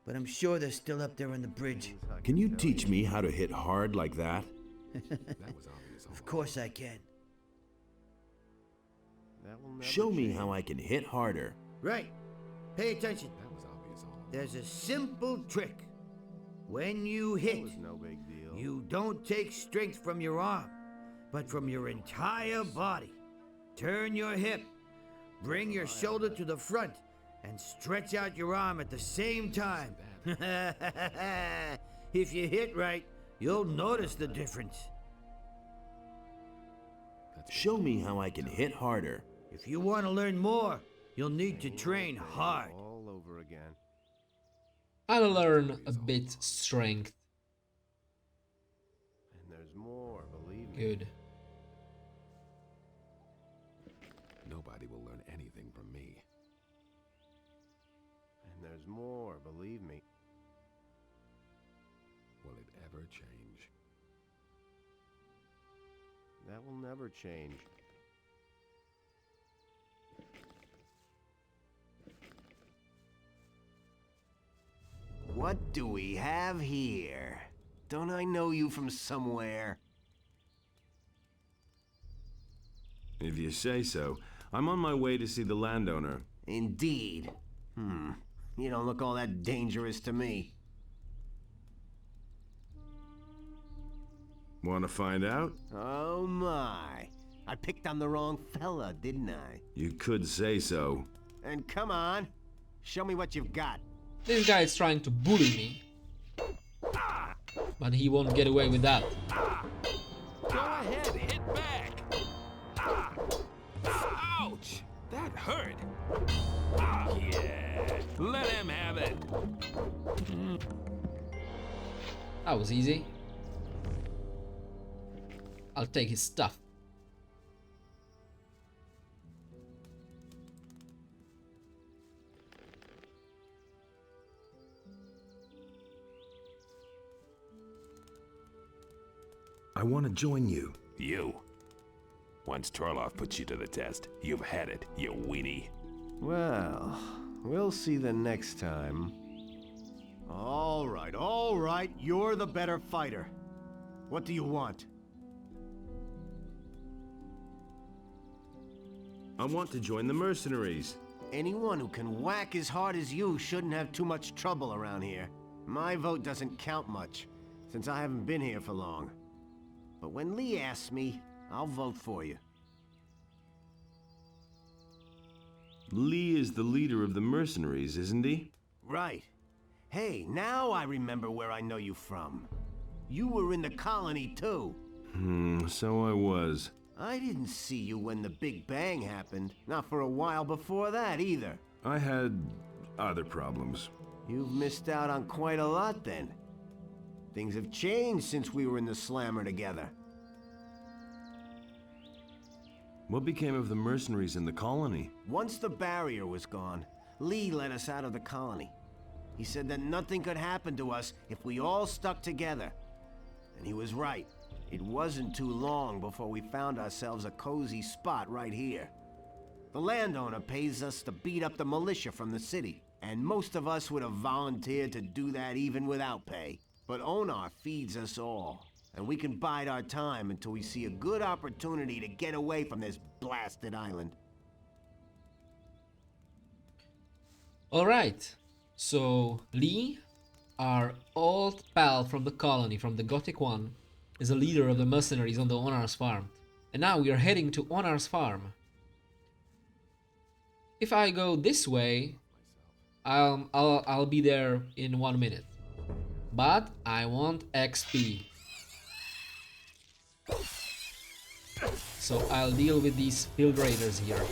but I'm sure they're still up there on the bridge. Can you teach me how to hit hard like that? That was obvious. Of course I can. That will never Show me change. how I can hit harder. Right. Pay attention. That was obvious all along. There's a simple trick. When you It hit, was no big deal. you don't take strength from your arm, but from your entire body. Turn your hip, bring your shoulder to the front, and stretch out your arm at the same time. If you hit right, you'll notice the difference. Show me how I can hit harder. If you want to learn more, you'll need to train hard. All over again. I'll learn a bit strength. And there's more, believe me. Good. Nobody will learn anything from me. And there's more, believe me. Will it ever change? That will never change. What do we have here? Don't I know you from somewhere? If you say so. I'm on my way to see the landowner. Indeed. You don't look all that dangerous to me. Want to find out? Oh my. I picked on the wrong fella, didn't I? You could say so. And come on, show me what you've got. This guy is trying to bully me. But he won't get away with that. Go ahead, hit back. Ouch! That hurt. Yeah, let him have it. That was easy. I'll take his stuff. I want to join you. You. Once Torloff puts you to the test, you've had it, you weenie. Well, we'll see the next time. All right, you're the better fighter. What do you want? I want to join the mercenaries. Anyone who can whack as hard as you shouldn't have too much trouble around here. My vote doesn't count much, since I haven't been here for long. But when Lee asks me, I'll vote for you. Lee is the leader of the mercenaries, isn't he? Right. Hey, now I remember where I know you from. You were in the colony, too. So I was. I didn't see you when the Big Bang happened. Not for a while before that, either. I had other problems. You've missed out on quite a lot, then. Things have changed since we were in the Slammer together. What became of the mercenaries in the colony? Once the barrier was gone, Lee let us out of the colony. He said that nothing could happen to us if we all stuck together. And he was right. It wasn't too long before we found ourselves a cozy spot right here. The landowner pays us to beat up the militia from the city, and most of us would have volunteered to do that even without pay. But Onar feeds us all, and we can bide our time until we see a good opportunity to get away from this blasted island. Alright, so Lee, our old pal from the colony, from the Gothic one, is a leader of the mercenaries on the Onar's farm. And now we are heading to Onar's farm. If I go this way, I'll be there in 1 minute. But I want XP. So I'll deal with these field raiders here.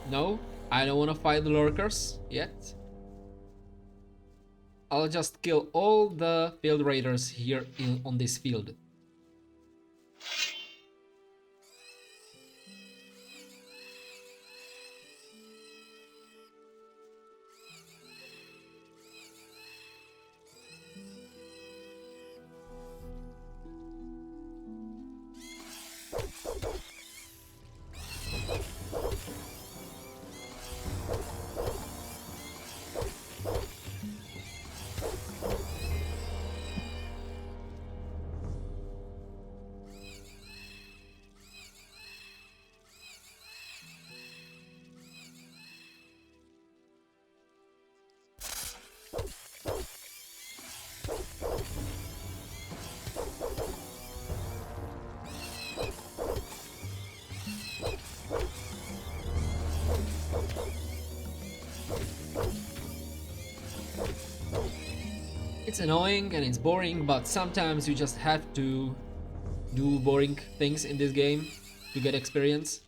No, I don't want to fight the lurkers yet. I'll just kill all the field raiders here on this field. It's annoying and it's boring, but sometimes you just have to do boring things in this game to get experience.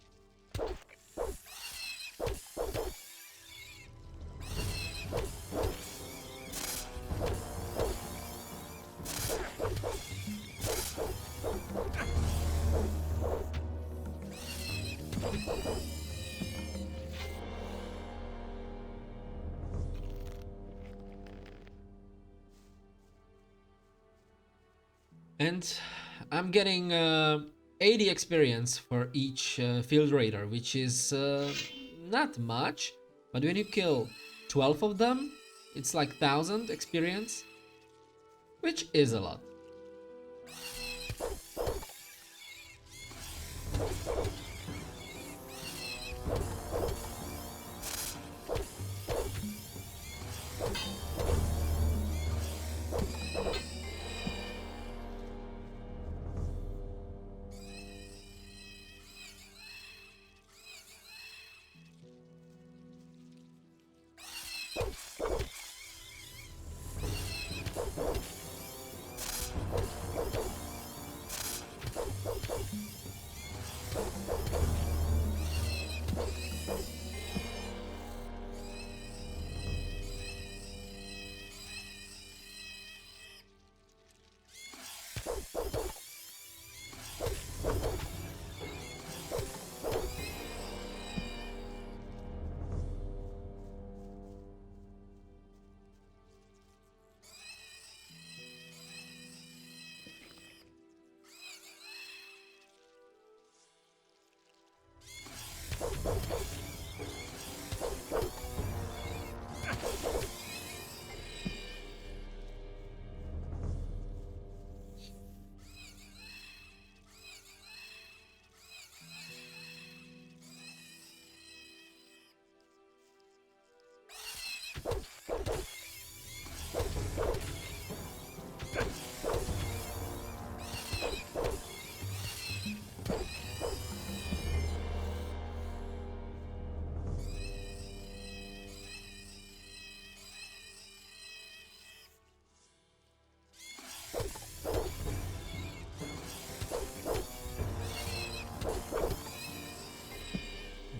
And I'm getting 80 experience for each field raider, which is not much, but when you kill 12 of them, it's like 1000 experience, which is a lot.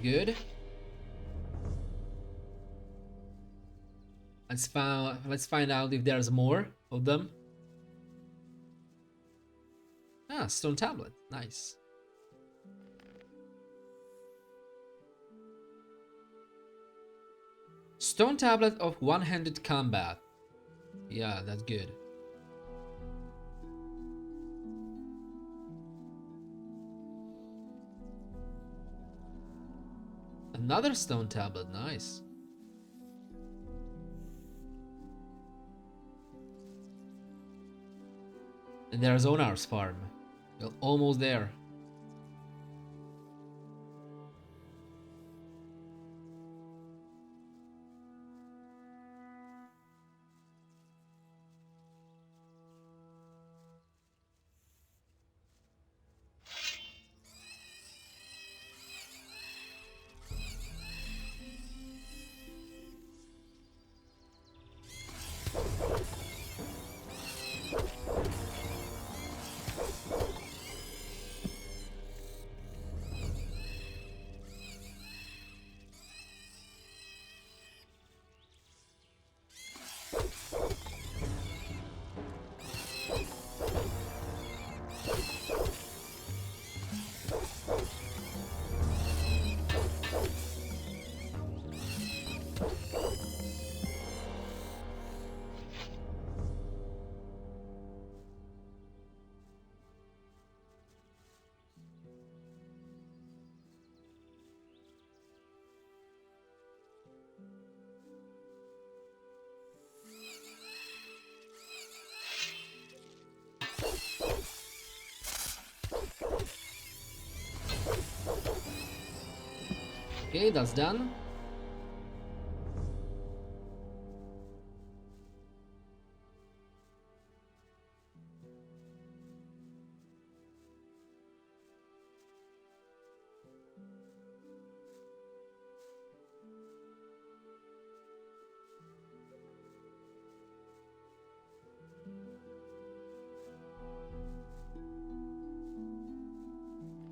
Good. Let's find out if there's more of them. Ah, stone tablet. Nice. Stone tablet of one-handed combat. Yeah, that's good. Another stone tablet. Nice. And there's Onar's farm. We're almost there. Okay, that's done.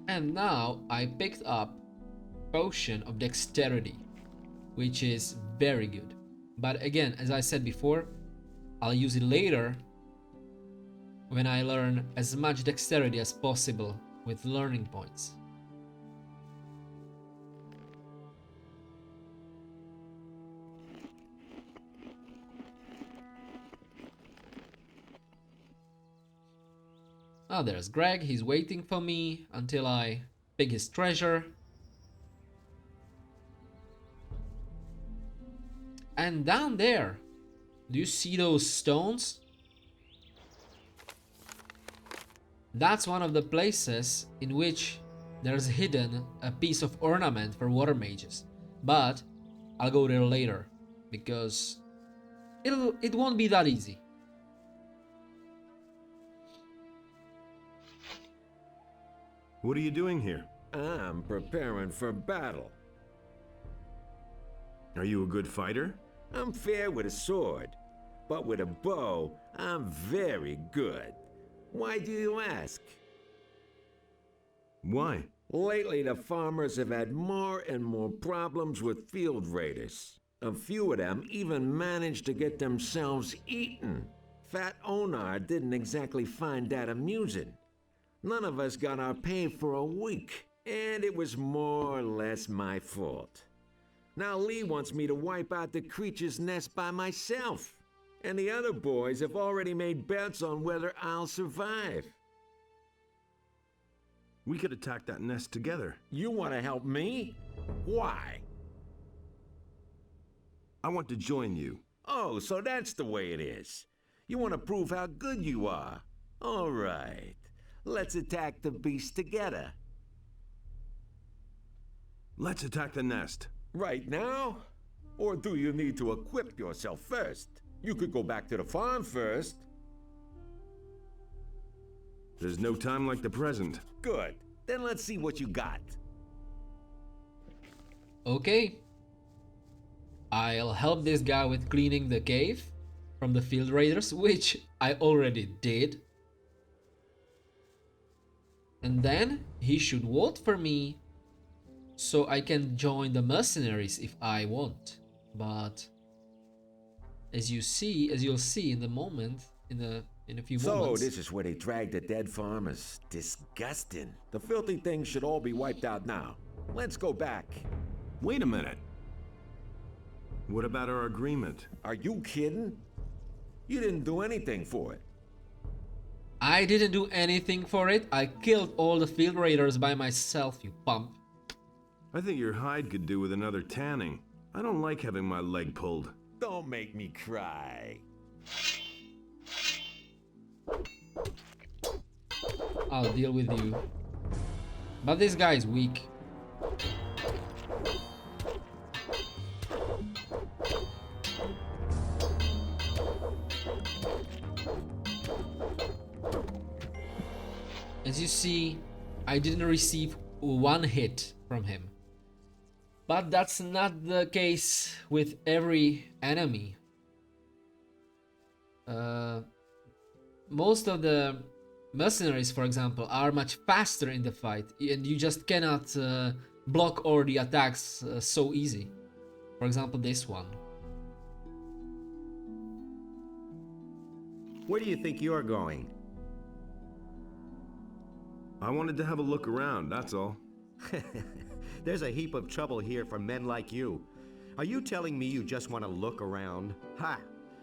And now I picked up Potion of Dexterity, which is very good. But again, as I said before, I'll use it later when I learn as much dexterity as possible with learning points. Oh, there's Greg. He's waiting for me until I pick his treasure. And down there, do you see those stones? That's one of the places in which there's hidden a piece of ornament for water mages. But I'll go there later because it won't be that easy. What are you doing here? I'm preparing for battle. Are you a good fighter? I'm fair with a sword, but with a bow, I'm very good. Why do you ask? Why? Lately, the farmers have had more and more problems with field raiders. A few of them even managed to get themselves eaten. Fat Onar didn't exactly find that amusing. None of us got our pay for a week, and it was more or less my fault. Now Lee wants me to wipe out the creature's nest by myself. And the other boys have already made bets on whether I'll survive. We could attack that nest together. You want to help me? Why? I want to join you. Oh, so that's the way it is. You want to prove how good you are. All right. Let's attack the beast together. Let's attack the nest. Right now? Or do you need to equip yourself first? You could go back to the farm first. There's no time like the present. Good. Then let's see what you got. Okay. I'll help this guy with cleaning the cave from the field raiders, which I already did. And then he should vote for me so I can join the mercenaries if I want. But as you'll see in the moment, in a few moments. So this is where they drag the dead farmers. Disgusting. The filthy things should all be wiped out now. Let's go back. Wait a minute. What about our agreement? Are you kidding? You didn't do anything for it. I didn't do anything for it. I killed all the field raiders by myself, you pump. I think your hide could do with another tanning. I don't like having my leg pulled. Don't make me cry. I'll deal with you. But this guy is weak. As you see, I didn't receive one hit from him. But that's not the case with every enemy. Most of the mercenaries, for example, are much faster in the fight, and you just cannot block all the attacks so easy. For example, this one. Where do you think you're going? I wanted to have a look around, that's all. There's a heap of trouble here for men like you. Are you telling me you just want to look around? Ha!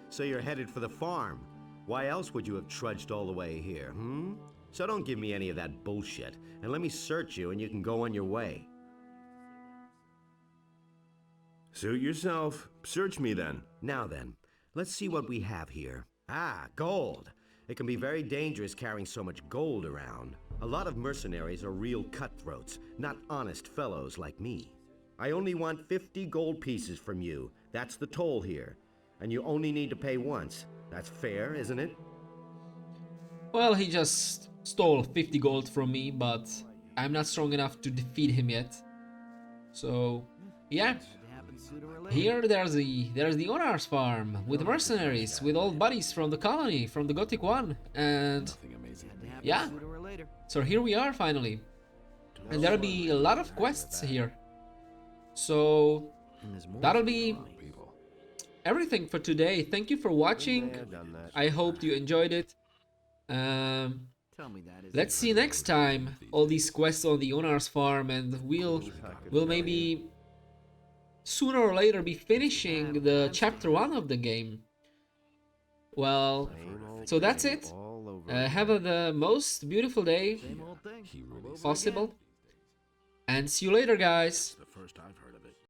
So you're headed for the farm. Why else would you have trudged all the way here, hmm? So don't give me any of that bullshit, and let me search you and you can go on your way. Suit yourself. Search me then. Now then, let's see what we have here. Ah, gold. It can be very dangerous carrying so much gold around. A lot of mercenaries are real cutthroats, not honest fellows like me. I only want 50 gold pieces from you. That's the toll here. And you only need to pay once. That's fair, isn't it? Well, he just stole 50 gold from me, but I'm not strong enough to defeat him yet. So, yeah. Here there's the owner's farm with mercenaries, with old buddies from the colony, from the Gothic 1, and yeah. So here we are finally, and there'll be a lot of quests here. So that'll be everything for today. Thank you for watching. I hope you enjoyed it. Let's see next time all these quests on the owner's farm, and we'll maybe sooner or later be finishing the chapter 1 of the game. Well, so that's it. Have the most beautiful day possible, and see you later, guys. The first I've heard.